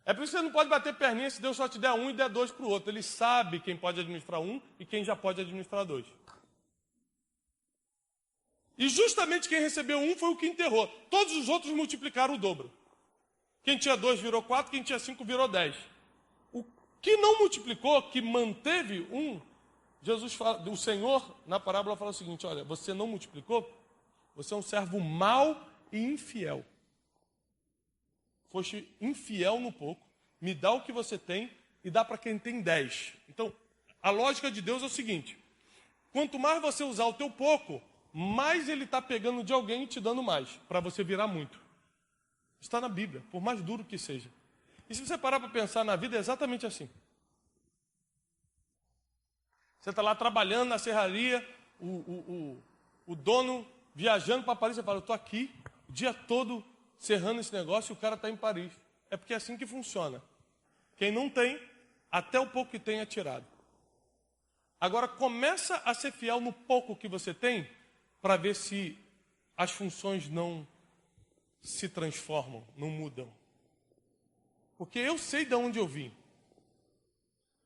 É por isso que você não pode bater perninha se Deus só te der 1 e der 2 para o outro. Ele sabe quem pode administrar 1 e quem já pode administrar 2. E justamente quem recebeu 1 foi o que enterrou. Todos os outros multiplicaram o dobro. Quem tinha 2 virou 4, quem tinha 5 virou 10. O que não multiplicou, que manteve 1, o Senhor, na parábola, fala o seguinte, olha, você não multiplicou, você é um servo mau e infiel. Foste infiel no pouco, me dá o que você tem e dá para quem tem 10. Então, a lógica de Deus é o seguinte, quanto mais você usar o teu pouco, mais ele está pegando de alguém e te dando mais, para você virar muito. Está na Bíblia, por mais duro que seja. E se você parar para pensar na vida, é exatamente assim. Você está lá trabalhando na serraria, o dono viajando para Paris, você fala, eu estou aqui o dia todo serrando esse negócio e o cara está em Paris. É porque é assim que funciona. Quem não tem, até o pouco que tem é tirado. Agora, começa a ser fiel no pouco que você tem, para ver se as funções não se transformam, não mudam. Porque eu sei de onde eu vim.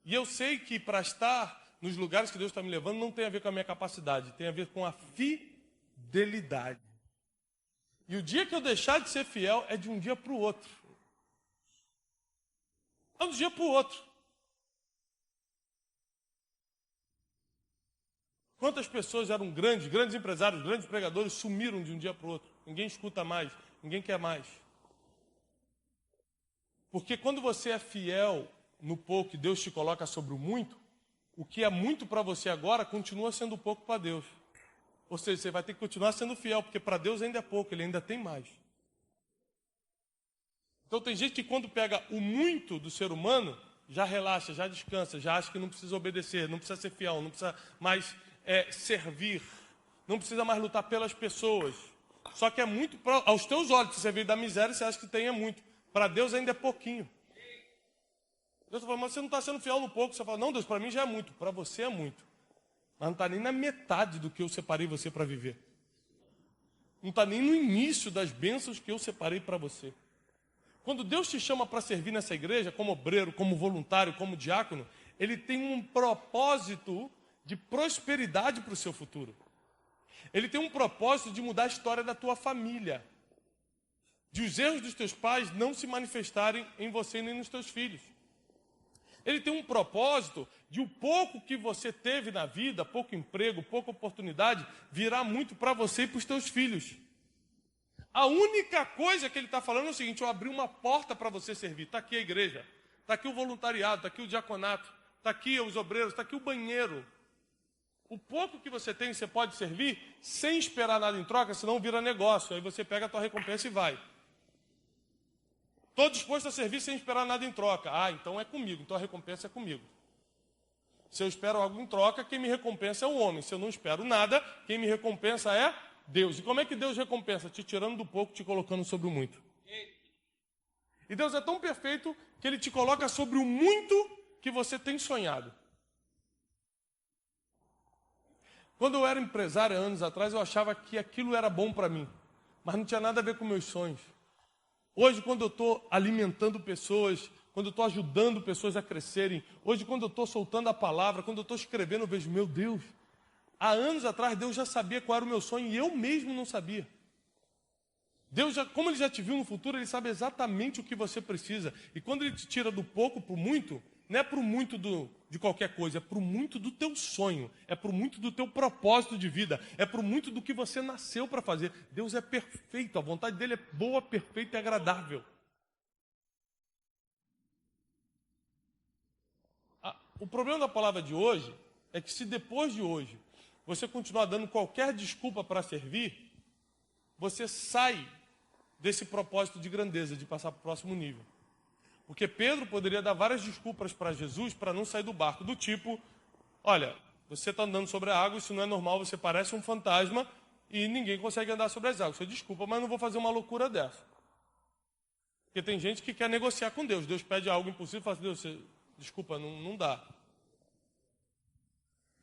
E eu sei que para estar nos lugares que Deus está me levando não tem a ver com a minha capacidade, tem a ver com a fidelidade. E o dia que eu deixar de ser fiel é de um dia para o outro. É de um dia para o outro. Quantas pessoas eram grandes empresários, grandes pregadores, sumiram de um dia para o outro. Ninguém escuta mais, ninguém quer mais. Porque quando você é fiel no pouco e Deus te coloca sobre o muito, o que é muito para você agora continua sendo pouco para Deus. Ou seja, você vai ter que continuar sendo fiel, porque para Deus ainda é pouco, Ele ainda tem mais. Então tem gente que quando pega o muito do ser humano, já relaxa, já descansa, já acha que não precisa obedecer, não precisa ser fiel, não precisa mais servir, não precisa mais lutar pelas pessoas. Só que é muito, aos teus olhos, se você veio da miséria, você acha que tem é muito. Para Deus ainda é pouquinho. Deus fala, mas você não está sendo fiel no pouco. Você fala, não, Deus, para mim já é muito. Para você é muito. Mas não está nem na metade do que eu separei você para viver. Não está nem no início das bênçãos que eu separei para você. Quando Deus te chama para servir nessa igreja, como obreiro, como voluntário, como diácono, Ele tem um propósito de prosperidade para o seu futuro. Ele tem um propósito de mudar a história da tua família. De os erros dos teus pais não se manifestarem em você nem nos teus filhos. Ele tem um propósito de o pouco que você teve na vida, pouco emprego, pouca oportunidade, virar muito para você e para os teus filhos. A única coisa que ele está falando é o seguinte, eu abri uma porta para você servir. Está aqui a igreja, está aqui o voluntariado, está aqui o diaconato, está aqui os obreiros, está aqui o banheiro. O pouco que você tem, você pode servir sem esperar nada em troca, senão vira negócio. Aí você pega a tua recompensa e vai. Estou disposto a servir sem esperar nada em troca. Ah, então é comigo, então a recompensa é comigo. Se eu espero algo em troca, quem me recompensa é o homem. Se eu não espero nada, quem me recompensa é Deus. E como é que Deus recompensa? Te tirando do pouco, te colocando sobre o muito. E Deus é tão perfeito que Ele te coloca sobre o muito que você tem sonhado. Quando eu era empresário, anos atrás, eu achava que aquilo era bom para mim. Mas não tinha nada a ver com meus sonhos. Hoje, quando eu estou alimentando pessoas, quando eu estou ajudando pessoas a crescerem, hoje, quando eu estou soltando a palavra, quando eu estou escrevendo, eu vejo, meu Deus, há anos atrás, Deus já sabia qual era o meu sonho e eu mesmo não sabia. Deus, como Ele já te viu no futuro, Ele sabe exatamente o que você precisa. E quando Ele te tira do pouco para o muito, não é pro muito de qualquer coisa, é pro muito do teu sonho, é pro muito do teu propósito de vida, é pro muito do que você nasceu para fazer. Deus é perfeito, a vontade dele é boa, perfeita e agradável. O problema da palavra de hoje é que se depois de hoje você continuar dando qualquer desculpa para servir, você sai desse propósito de grandeza, de passar para o próximo nível. Porque Pedro poderia dar várias desculpas para Jesus para não sair do barco, do tipo, olha, você está andando sobre a água, isso não é normal, você parece um fantasma e ninguém consegue andar sobre as águas. Você desculpa, mas não vou fazer uma loucura dessa. Porque tem gente que quer negociar com Deus. Deus pede algo impossível e fala assim, Deus, desculpa, não dá.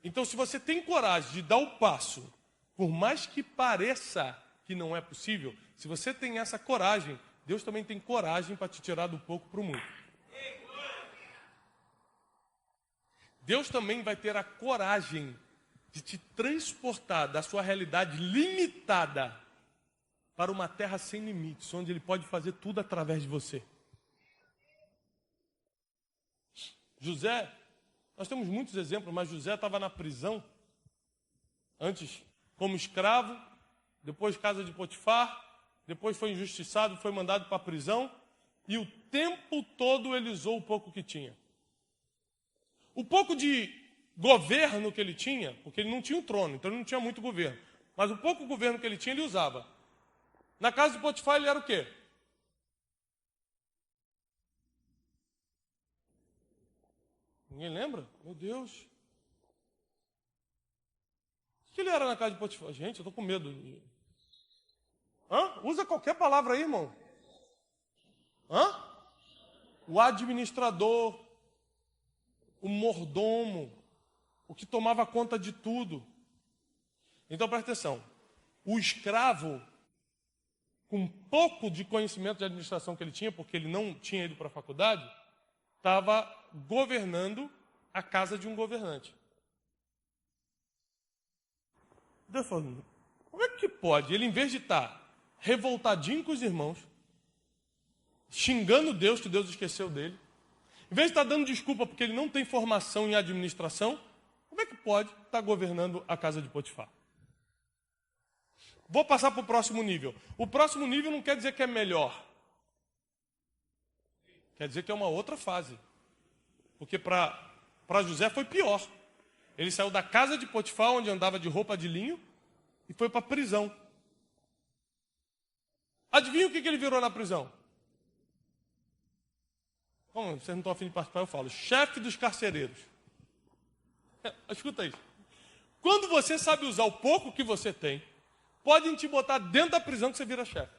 Então, se você tem coragem de dar o passo, por mais que pareça que não é possível, se você tem essa coragem, Deus também tem coragem para te tirar do pouco para o muito. Deus também vai ter a coragem de te transportar da sua realidade limitada para uma terra sem limites, onde Ele pode fazer tudo através de você. José, nós temos muitos exemplos, mas José estava na prisão, antes como escravo, depois casa de Potifar, depois foi injustiçado, foi mandado para a prisão, e o tempo todo ele usou o pouco que tinha. O pouco de governo que ele tinha, porque ele não tinha um trono, então ele não tinha muito governo, mas o pouco governo que ele tinha, ele usava. Na casa de Potifar ele era o quê? Ninguém lembra? Meu Deus. O que ele era na casa de Potifar? Gente, eu estou com medo. Usa qualquer palavra aí, irmão. O administrador, o mordomo, o que tomava conta de tudo. Então, presta atenção. O escravo, com pouco de conhecimento de administração que ele tinha, porque ele não tinha ido para a faculdade, estava governando a casa de um governante. Deus falou, como é que pode? Ele, em vez de estar revoltadinho com os irmãos, xingando Deus, que Deus esqueceu dele, em vez de estar dando desculpa porque ele não tem formação em administração, como é que pode estar governando a casa de Potifar? Vou passar para o próximo nível. O próximo nível não quer dizer que é melhor. Quer dizer que é uma outra fase. Porque para José foi pior. Ele saiu da casa de Potifar, onde andava de roupa de linho, e foi para a prisão. Adivinha o que ele virou na prisão? Como vocês não estão a fim de participar, eu falo. Chefe dos carcereiros. Escuta isso. Quando você sabe usar o pouco que você tem, podem te botar dentro da prisão que você vira chefe.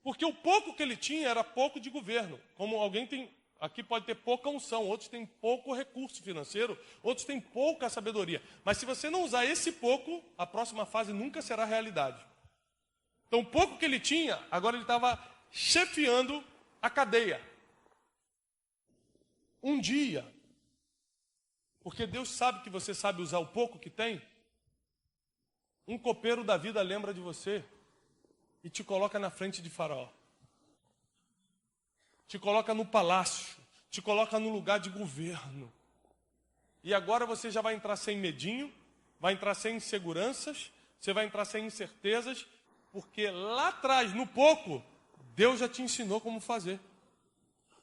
Porque o pouco que ele tinha era pouco de governo. Como alguém tem, aqui pode ter pouca unção, outros têm pouco recurso financeiro, outros têm pouca sabedoria. Mas se você não usar esse pouco, a próxima fase nunca será realidade. Então, o pouco que ele tinha, agora ele estava chefiando a cadeia. Um dia, porque Deus sabe que você sabe usar o pouco que tem, um copeiro da vida lembra de você e te coloca na frente de Faraó. Te coloca no palácio, te coloca no lugar de governo. E agora você já vai entrar sem medinho, vai entrar sem inseguranças, você vai entrar sem incertezas, porque lá atrás, no pouco, Deus já te ensinou como fazer.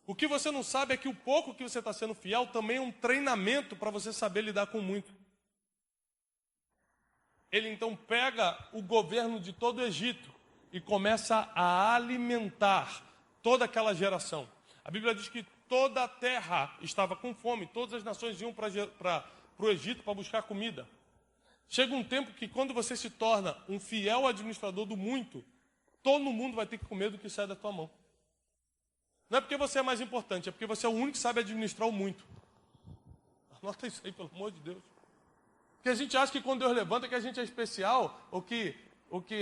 O que você não sabe é que o pouco que você está sendo fiel também é um treinamento para você saber lidar com muito. Ele então pega o governo de todo o Egito e começa a alimentar toda aquela geração. A Bíblia diz que toda a terra estava com fome, todas as nações iam para o Egito para buscar comida. Chega um tempo que quando você se torna um fiel administrador do muito, todo mundo vai ter que comer do que sai da tua mão. Não é porque você é mais importante, é porque você é o único que sabe administrar o muito. Anota isso aí, pelo amor de Deus. Porque a gente acha que quando Deus levanta que a gente é especial, ou que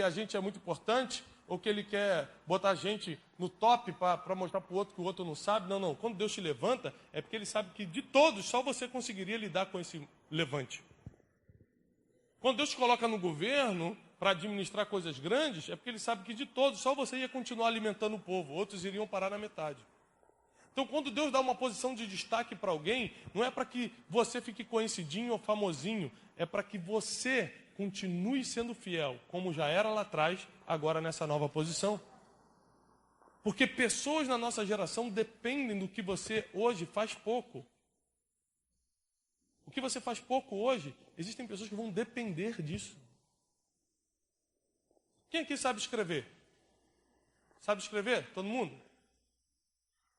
a gente é muito importante, ou que Ele quer botar a gente no top para mostrar para o outro que o outro não sabe. Não, não. Quando Deus te levanta, é porque Ele sabe que de todos, só você conseguiria lidar com esse levante. Quando Deus te coloca no governo para administrar coisas grandes, é porque Ele sabe que de todos, só você ia continuar alimentando o povo, outros iriam parar na metade. Então, quando Deus dá uma posição de destaque para alguém, não é para que você fique conhecidinho ou famosinho, é para que você continue sendo fiel, como já era lá atrás, agora nessa nova posição. Porque pessoas na nossa geração dependem do que você hoje faz pouco. O que você faz pouco hoje, existem pessoas que vão depender disso. Quem aqui sabe escrever? Sabe escrever? Todo mundo?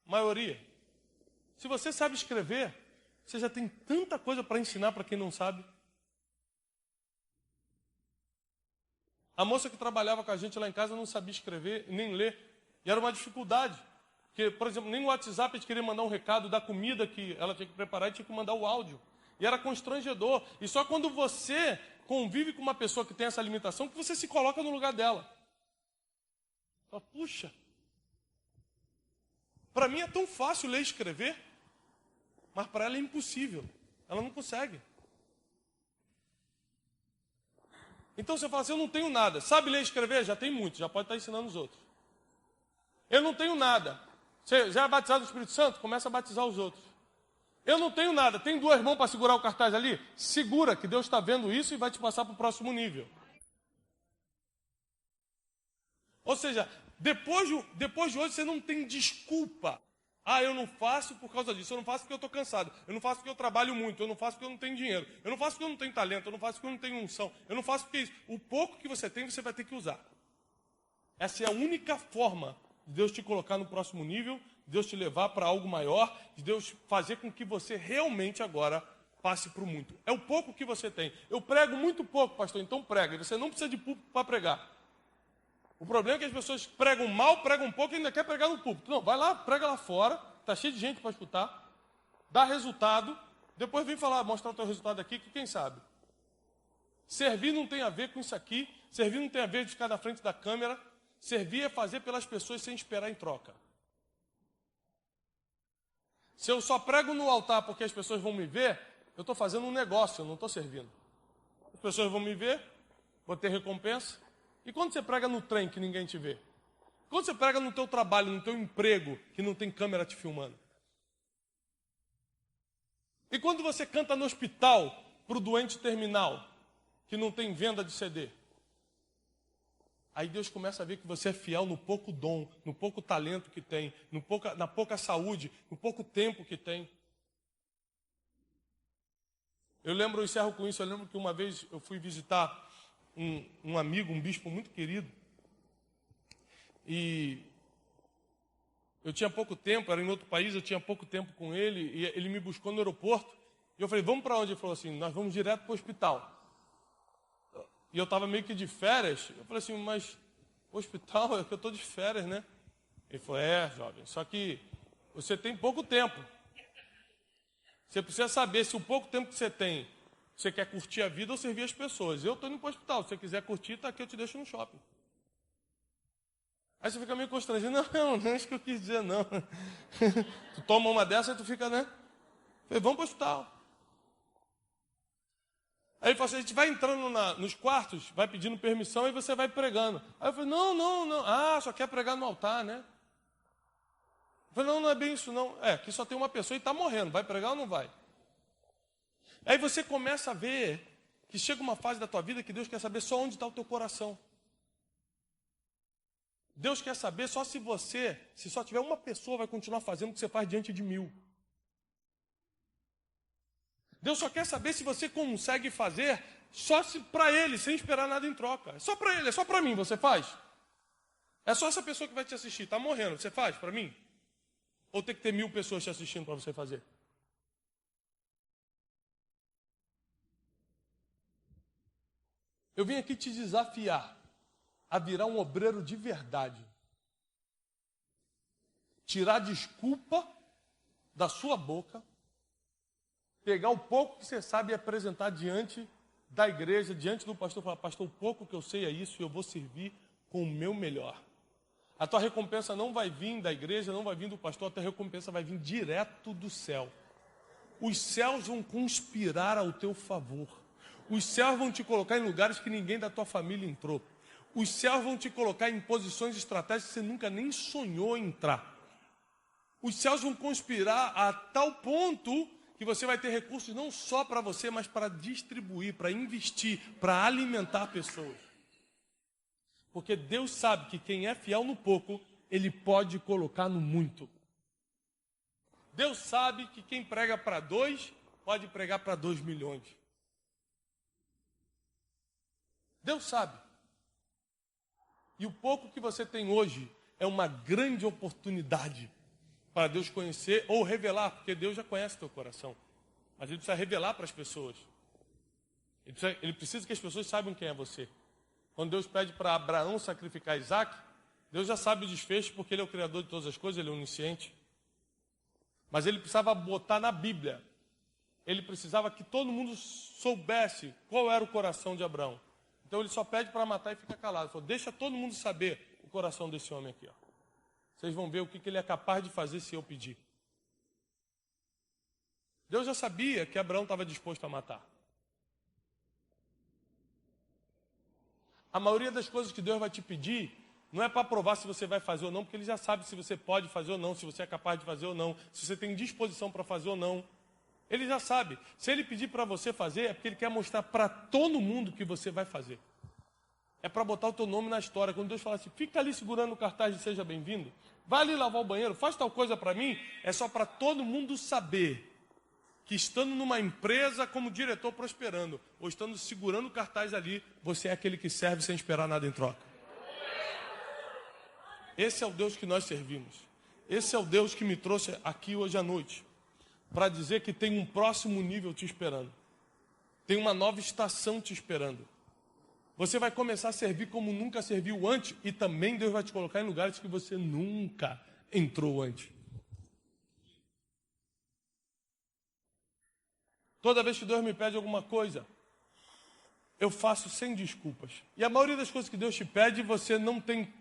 Maioria. Se você sabe escrever, você já tem tanta coisa para ensinar para quem não sabe. A moça que trabalhava com a gente lá em casa não sabia escrever nem ler. E era uma dificuldade. Porque, por exemplo, nem no WhatsApp a gente queria mandar um recado da comida que ela tinha que preparar e tinha que mandar o áudio. E era constrangedor. E só quando você convive com uma pessoa que tem essa limitação que você se coloca no lugar dela. Fala, puxa, para mim é tão fácil ler e escrever, mas para ela é impossível. Ela não consegue. Então você fala assim, eu não tenho nada. Sabe ler e escrever? Já tem muito, já pode estar ensinando os outros. Eu não tenho nada. Você já é batizado no Espírito Santo? Começa a batizar os outros. Eu não tenho nada. Tem duas mãos para segurar o cartaz ali? Segura, que Deus está vendo isso e vai te passar para o próximo nível. Ou seja, depois de hoje você não tem desculpa. Ah, eu não faço por causa disso. Eu não faço porque eu estou cansado. Eu não faço porque eu trabalho muito. Eu não faço porque eu não tenho dinheiro. Eu não faço porque eu não tenho talento. Eu não faço porque eu não tenho unção. Eu não faço porque isso. O pouco que você tem, você vai ter que usar. Essa é a única forma de Deus te colocar no próximo nível, de Deus te levar para algo maior, de Deus fazer com que você realmente agora passe para o muito. É o pouco que você tem. Eu prego muito pouco, pastor, então prega. Você não precisa de púlpito para pregar. O problema é que as pessoas pregam mal, pregam pouco e ainda quer pregar no púlpito. Não, vai lá, prega lá fora, está cheio de gente para escutar, dá resultado, depois vem falar, mostrar o teu resultado aqui, que quem sabe. Servir não tem a ver com isso aqui, servir não tem a ver de ficar na frente da câmera, servir é fazer pelas pessoas sem esperar em troca. Se eu só prego no altar porque as pessoas vão me ver, eu estou fazendo um negócio, eu não estou servindo. As pessoas vão me ver, vou ter recompensa. E quando você prega no trem que ninguém te vê? Quando você prega no teu trabalho, no teu emprego, que não tem câmera te filmando? E quando você canta no hospital para o doente terminal, que não tem venda de CD? Aí Deus começa a ver que você é fiel no pouco dom, no pouco talento que tem, na pouca saúde, no pouco tempo que tem. Eu encerro com isso, eu lembro que uma vez eu fui visitar um amigo, um bispo muito querido, e eu tinha pouco tempo, era em outro país, eu tinha pouco tempo com ele, e ele me buscou no aeroporto, e eu falei, vamos para onde? Ele falou assim, nós vamos direto para o hospital. E eu estava meio que de férias, eu falei assim, mas o hospital é que eu estou de férias, né? Ele falou, jovem, só que você tem pouco tempo. Você precisa saber se o pouco tempo que você tem, você quer curtir a vida ou servir as pessoas. Eu estou indo para o hospital, se você quiser curtir, está aqui, eu te deixo no shopping. Aí você fica meio constrangido, não é isso que eu quis dizer, não. Tu toma uma dessa e tu fica, né? Eu falei, vamos para o hospital. Aí ele falou assim, a gente vai entrando nos quartos, vai pedindo permissão e você vai pregando. Aí eu falei, não. Ah, só quer pregar no altar, né? Eu falei, não é bem isso não. Aqui só tem uma pessoa e está morrendo, vai pregar ou não vai? Aí você começa a ver que chega uma fase da tua vida que Deus quer saber só onde está o teu coração. Deus quer saber só se só tiver uma pessoa, vai continuar fazendo o que você faz diante de 1000. Deus só quer saber se você consegue fazer só para Ele, sem esperar nada em troca. É só para Ele, é só para mim, você faz? É só essa pessoa que vai te assistir, está morrendo, você faz para mim? Ou tem que ter 1000 pessoas te assistindo para você fazer? Eu vim aqui te desafiar a virar um obreiro de verdade. Tirar desculpa da sua boca, pegar o pouco que você sabe e apresentar diante da igreja, diante do pastor, falar, pastor, o pouco que eu sei é isso e eu vou servir com o meu melhor. A tua recompensa não vai vir da igreja, não vai vir do pastor, a tua recompensa vai vir direto do céu. Os céus vão conspirar ao teu favor. Os céus vão te colocar em lugares que ninguém da tua família entrou. Os céus vão te colocar em posições estratégicas que você nunca nem sonhou em entrar. Os céus vão conspirar a tal ponto que você vai ter recursos não só para você, mas para distribuir, para investir, para alimentar pessoas. Porque Deus sabe que quem é fiel no pouco, Ele pode colocar no muito. Deus sabe que quem prega para 2, pode pregar para 2 milhões. Deus sabe. E o pouco que você tem hoje é uma grande oportunidade para Deus conhecer ou revelar, porque Deus já conhece o teu coração. Mas Ele precisa revelar para as pessoas. Ele precisa que as pessoas saibam quem é você. Quando Deus pede para Abraão sacrificar Isaac, Deus já sabe o desfecho, porque Ele é o Criador de todas as coisas, Ele é onisciente. Mas Ele precisava botar na Bíblia. Ele precisava que todo mundo soubesse qual era o coração de Abraão. Então Ele só pede para matar e fica calado. Ele falou, deixa todo mundo saber o coração desse homem aqui. Ó. Vocês vão ver o que ele é capaz de fazer se eu pedir. Deus já sabia que Abraão estava disposto a matar. A maioria das coisas que Deus vai te pedir não é para provar se você vai fazer ou não, porque Ele já sabe se você pode fazer ou não, se você é capaz de fazer ou não, se você tem disposição para fazer ou não. Ele já sabe. Se Ele pedir para você fazer, é porque Ele quer mostrar para todo mundo que você vai fazer. É para botar o teu nome na história. Quando Deus fala assim, fica ali segurando o cartaz de seja bem-vindo, vai ali lavar o banheiro, faz tal coisa para mim, é só para todo mundo saber que estando numa empresa como diretor prosperando, ou estando segurando o cartaz ali, você é aquele que serve sem esperar nada em troca. Esse é o Deus que nós servimos. Esse é o Deus que me trouxe aqui hoje à noite, para dizer que tem um próximo nível te esperando. Tem uma nova estação te esperando. Você vai começar a servir como nunca serviu antes, e também Deus vai te colocar em lugares que você nunca entrou antes. Toda vez que Deus me pede alguma coisa, eu faço sem desculpas. E a maioria das coisas que Deus te pede, você não tem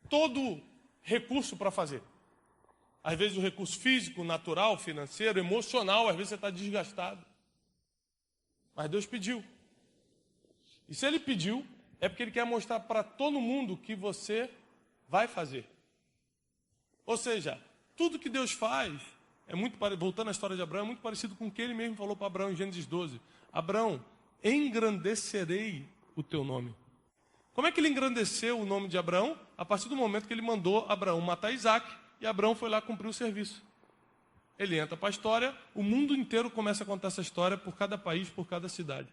todo recurso para fazer. Às vezes o recurso físico, natural, financeiro, emocional, às vezes você está desgastado. Mas Deus pediu. E se Ele pediu, é porque Ele quer mostrar para todo mundo que você vai fazer. Ou seja, tudo que Deus faz, voltando à história de Abraão, é muito parecido com o que Ele mesmo falou para Abraão em Gênesis 12. Abraão, engrandecerei o teu nome. Como é que Ele engrandeceu o nome de Abraão? A partir do momento que Ele mandou Abraão matar Isaac, e Abraão foi lá cumprir o serviço. Ele entra para a história, o mundo inteiro começa a contar essa história por cada país, por cada cidade.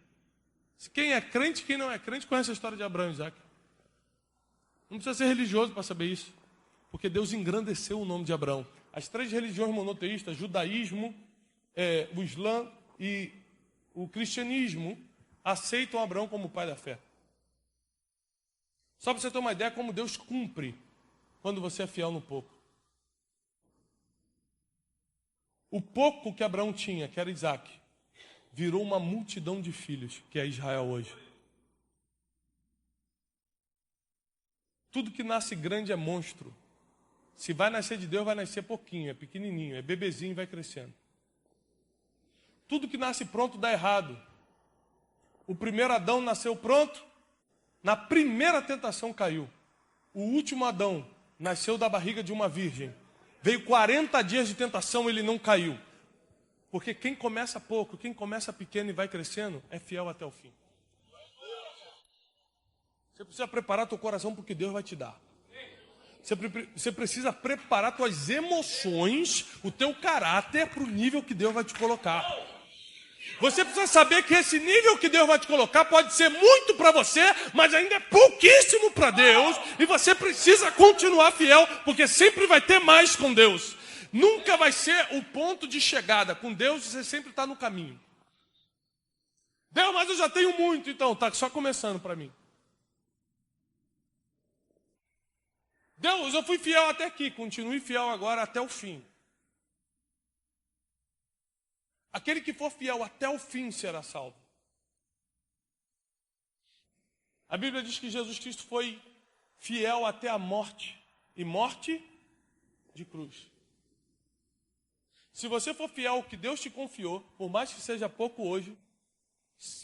Quem é crente, quem não é crente, conhece a história de Abraão e Isaac. Não precisa ser religioso para saber isso. Porque Deus engrandeceu o nome de Abraão. As 3 religiões monoteístas, judaísmo, o Islã e o cristianismo, aceitam Abraão como pai da fé. Só para você ter uma ideia como Deus cumpre quando você é fiel no pouco. O pouco que Abraão tinha, que era Isaac, virou uma multidão de filhos, que é Israel hoje. Tudo que nasce grande é monstro. Se vai nascer de Deus, vai nascer pouquinho, é pequenininho, é bebezinho e vai crescendo. Tudo que nasce pronto dá errado. O primeiro Adão nasceu pronto, na primeira tentação caiu. O último Adão nasceu da barriga de uma virgem. Veio 40 dias de tentação, ele não caiu. Porque quem começa pouco, quem começa pequeno e vai crescendo, é fiel até o fim. Você precisa preparar teu coração porque Deus vai te dar. Você precisa preparar tuas emoções, o teu caráter para o nível que Deus vai te colocar. Você precisa saber que esse nível que Deus vai te colocar pode ser muito para você, mas ainda é pouquíssimo para Deus. E você precisa continuar fiel, porque sempre vai ter mais com Deus. Nunca vai ser o ponto de chegada. Com Deus você sempre está no caminho. Deus, mas eu já tenho muito, então está só começando para mim. Deus, eu fui fiel até aqui, continue fiel agora até o fim. Aquele que for fiel até o fim será salvo. A Bíblia diz que Jesus Cristo foi fiel até a morte, e morte de cruz. Se você for fiel ao que Deus te confiou, por mais que seja pouco hoje,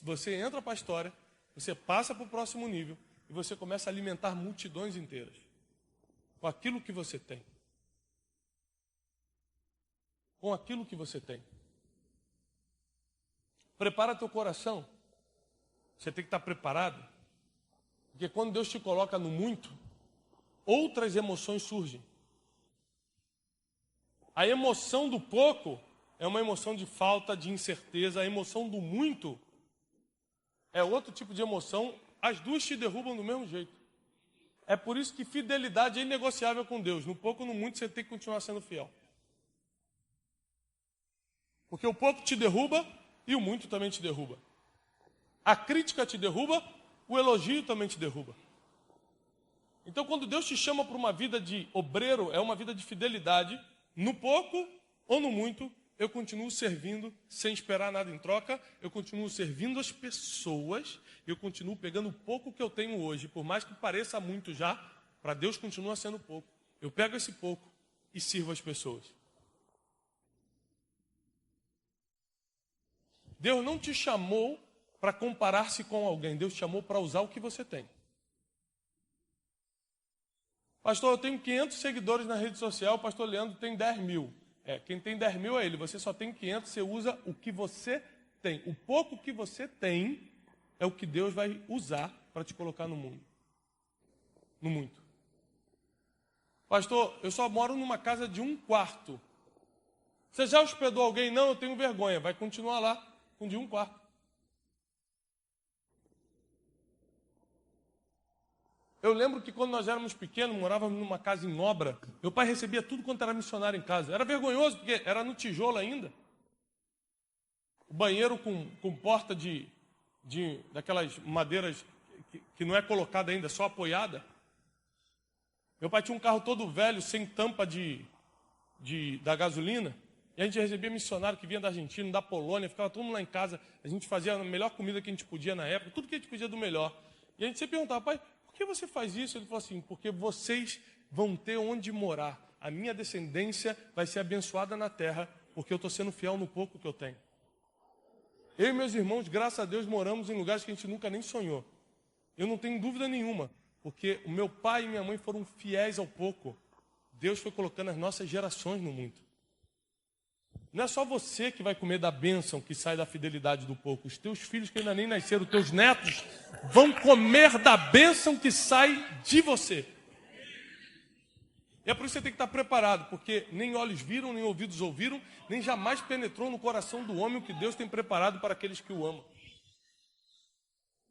você entra para a história, você passa para o próximo nível, e você começa a alimentar multidões inteiras com aquilo que você tem. com aquilo que você tem. Prepara teu coração. Você tem que estar preparado. Porque quando Deus te coloca no muito, outras emoções surgem. A emoção do pouco é uma emoção de falta, de incerteza. A emoção do muito é outro tipo de emoção. As duas te derrubam do mesmo jeito. É por isso que fidelidade é inegociável com Deus. No pouco ou no muito você tem que continuar sendo fiel. Porque o pouco te derruba e o muito também te derruba. A crítica te derruba, o elogio também te derruba. Então, quando Deus te chama para uma vida de obreiro, é uma vida de fidelidade. No pouco ou no muito, eu continuo servindo sem esperar nada em troca. Eu continuo servindo as pessoas. Eu continuo pegando o pouco que eu tenho hoje. Por mais que pareça muito já, para Deus continua sendo pouco. Eu pego esse pouco e sirvo as pessoas. Deus não te chamou para comparar-se com alguém. Deus te chamou para usar o que você tem. Pastor, eu tenho 500 seguidores na rede social, o pastor Leandro tem 10 mil. Quem tem 10 mil é ele, você só tem 500, você usa o que você tem. O pouco que você tem é o que Deus vai usar para te colocar no mundo. No muito. Pastor, eu só moro numa casa de 1 quarto. Você já hospedou alguém? Não, eu tenho vergonha. Vai continuar lá com de 1 quarto. Eu lembro que quando nós éramos pequenos, morávamos numa casa em obra, meu pai recebia tudo quanto era missionário em casa. Era vergonhoso, porque era no tijolo ainda. O banheiro com porta daquelas madeiras que não é colocada ainda, só apoiada. Meu pai tinha um carro todo velho, sem tampa da gasolina. E a gente recebia missionário que vinha da Argentina, da Polônia, ficava todo mundo lá em casa. A gente fazia a melhor comida que a gente podia na época, tudo que a gente podia do melhor. E a gente sempre perguntava, pai, por que você faz isso? Ele falou assim, porque vocês vão ter onde morar. A minha descendência vai ser abençoada na terra, porque eu estou sendo fiel no pouco que eu tenho. Eu e meus irmãos, graças a Deus, moramos em lugares que a gente nunca nem sonhou. Eu não tenho dúvida nenhuma, porque o meu pai e minha mãe foram fiéis ao pouco. Deus foi colocando as nossas gerações no muito. Não é só você que vai comer da bênção que sai da fidelidade do pouco. Os teus filhos que ainda nem nasceram, os teus netos, vão comer da bênção que sai de você. E é por isso que você tem que estar preparado, porque nem olhos viram, nem ouvidos ouviram, nem jamais penetrou no coração do homem o que Deus tem preparado para aqueles que o amam.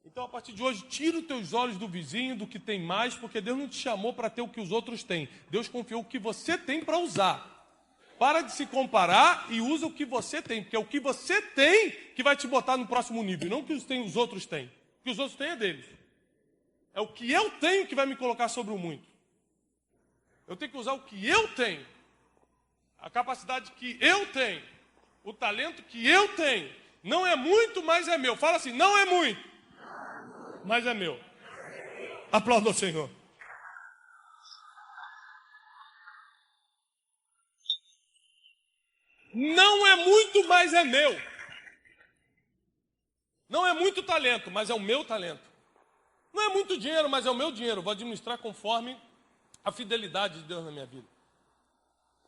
Então, a partir de hoje, tira os teus olhos do vizinho, do que tem mais, porque Deus não te chamou para ter o que os outros têm. Deus confiou o que você tem para usar. Para de se comparar e usa o que você tem, porque é o que você tem que vai te botar no próximo nível, não o que os outros têm. O que os outros têm é deles. É o que eu tenho que vai me colocar sobre o muito. Eu tenho que usar o que eu tenho, a capacidade que eu tenho, o talento que eu tenho. Não é muito, mas é meu. Fala assim, não é muito, mas é meu. Aplauda o Senhor. Não é muito, mas é meu. Não é muito talento, mas é o meu talento. Não é muito dinheiro, mas é o meu dinheiro. Vou administrar conforme a fidelidade de Deus na minha vida.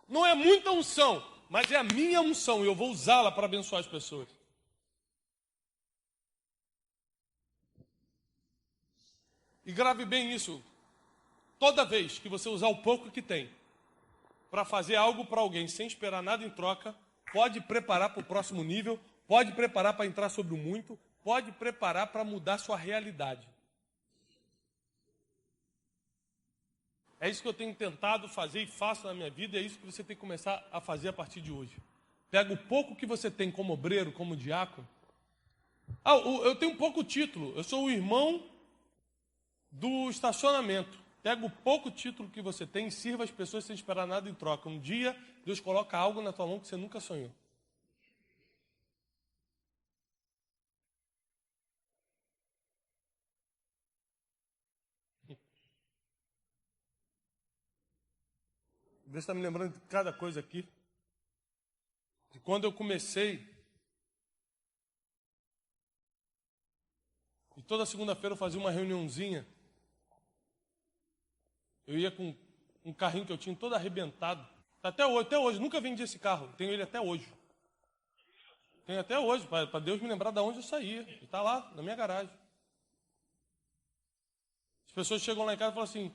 Não é muita unção, mas é a minha unção e eu vou usá-la para abençoar as pessoas. E grave bem isso. Toda vez que você usar o pouco que tem para fazer algo para alguém sem esperar nada em troca, pode preparar para o próximo nível, pode preparar para entrar sobre o muito, pode preparar para mudar sua realidade. É isso que eu tenho tentado fazer e faço na minha vida, e é isso que você tem que começar a fazer a partir de hoje. Pega o pouco que você tem como obreiro, como diácono. Eu tenho um pouco título, eu sou o irmão do estacionamento. Pega o pouco título que você tem e sirva as pessoas sem esperar nada em troca. Um dia, Deus coloca algo na tua mão que você nunca sonhou. Deus está me lembrando de cada coisa aqui. De quando eu comecei, e toda segunda-feira eu fazia uma reuniãozinha. Eu ia com um carrinho que eu tinha todo arrebentado. Tá até hoje. Nunca vendi esse carro. Tenho ele até hoje. Tenho até hoje, para Deus me lembrar de onde eu saí. Está lá, na minha garagem. As pessoas chegam lá em casa e falam assim,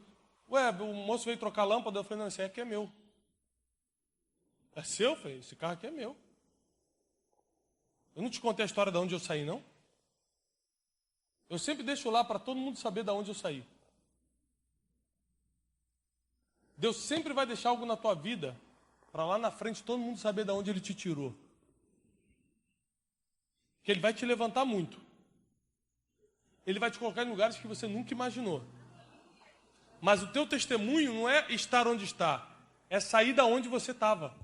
ué, o moço veio trocar a lâmpada. Eu falei, não, esse aqui é meu. É seu? Eu falei, esse carro aqui é meu. Eu não te contei a história de onde eu saí, não? Eu sempre deixo lá para todo mundo saber de onde eu saí. Deus sempre vai deixar algo na tua vida, para lá na frente todo mundo saber de onde Ele te tirou. Que Ele vai te levantar muito. Ele vai te colocar em lugares que você nunca imaginou. Mas o teu testemunho não é estar onde está, é sair da onde você estava.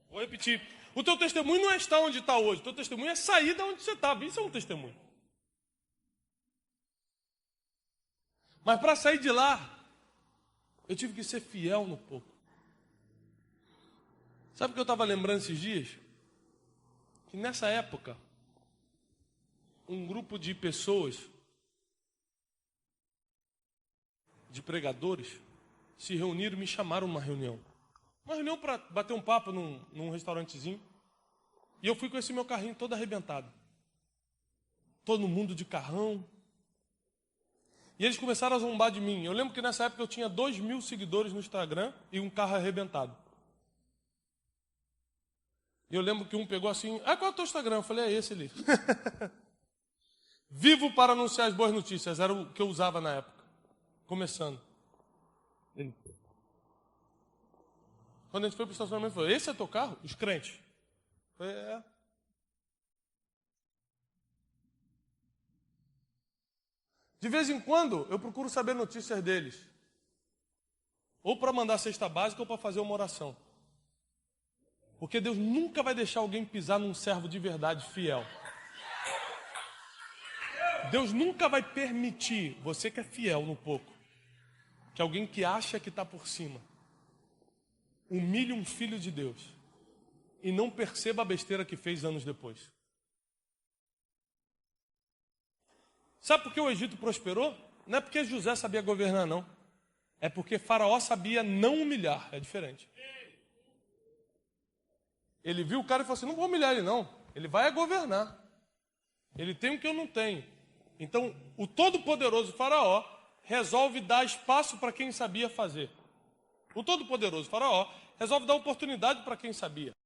Vou repetir. O teu testemunho não é estar onde está hoje, o teu testemunho é sair da onde você estava. Isso é um testemunho. Mas para sair de lá, eu tive que ser fiel no pouco. Sabe o que eu estava lembrando esses dias? Que nessa época, um grupo de pessoas, de pregadores, se reuniram e me chamaram numa reunião. Uma reunião para bater um papo num restaurantezinho. E eu fui com esse meu carrinho todo arrebentado. Todo mundo de carrão. E eles começaram a zombar de mim. Eu lembro que nessa época eu tinha 2.000 seguidores no Instagram e um carro arrebentado. E eu lembro que um pegou assim, qual é o teu Instagram? Eu falei, é esse ali. Vivo para anunciar as boas notícias, era o que eu usava na época. Começando. Quando a gente foi para o estacionamento, falou, esse é teu carro? Os crentes. Eu falei, é. De vez em quando, eu procuro saber notícias deles. Ou para mandar cesta básica ou para fazer uma oração. Porque Deus nunca vai deixar alguém pisar num servo de verdade fiel. Deus nunca vai permitir, você que é fiel no pouco, que alguém que acha que está por cima, humilhe um filho de Deus e não perceba a besteira que fez anos depois. Sabe por que o Egito prosperou? Não é porque José sabia governar, não. É porque Faraó sabia não humilhar. É diferente. Ele viu o cara e falou assim, não vou humilhar ele não. Ele vai governar. Ele tem o que eu não tenho. Então, o todo-poderoso Faraó resolve dar espaço para quem sabia fazer. O todo-poderoso Faraó resolve dar oportunidade para quem sabia.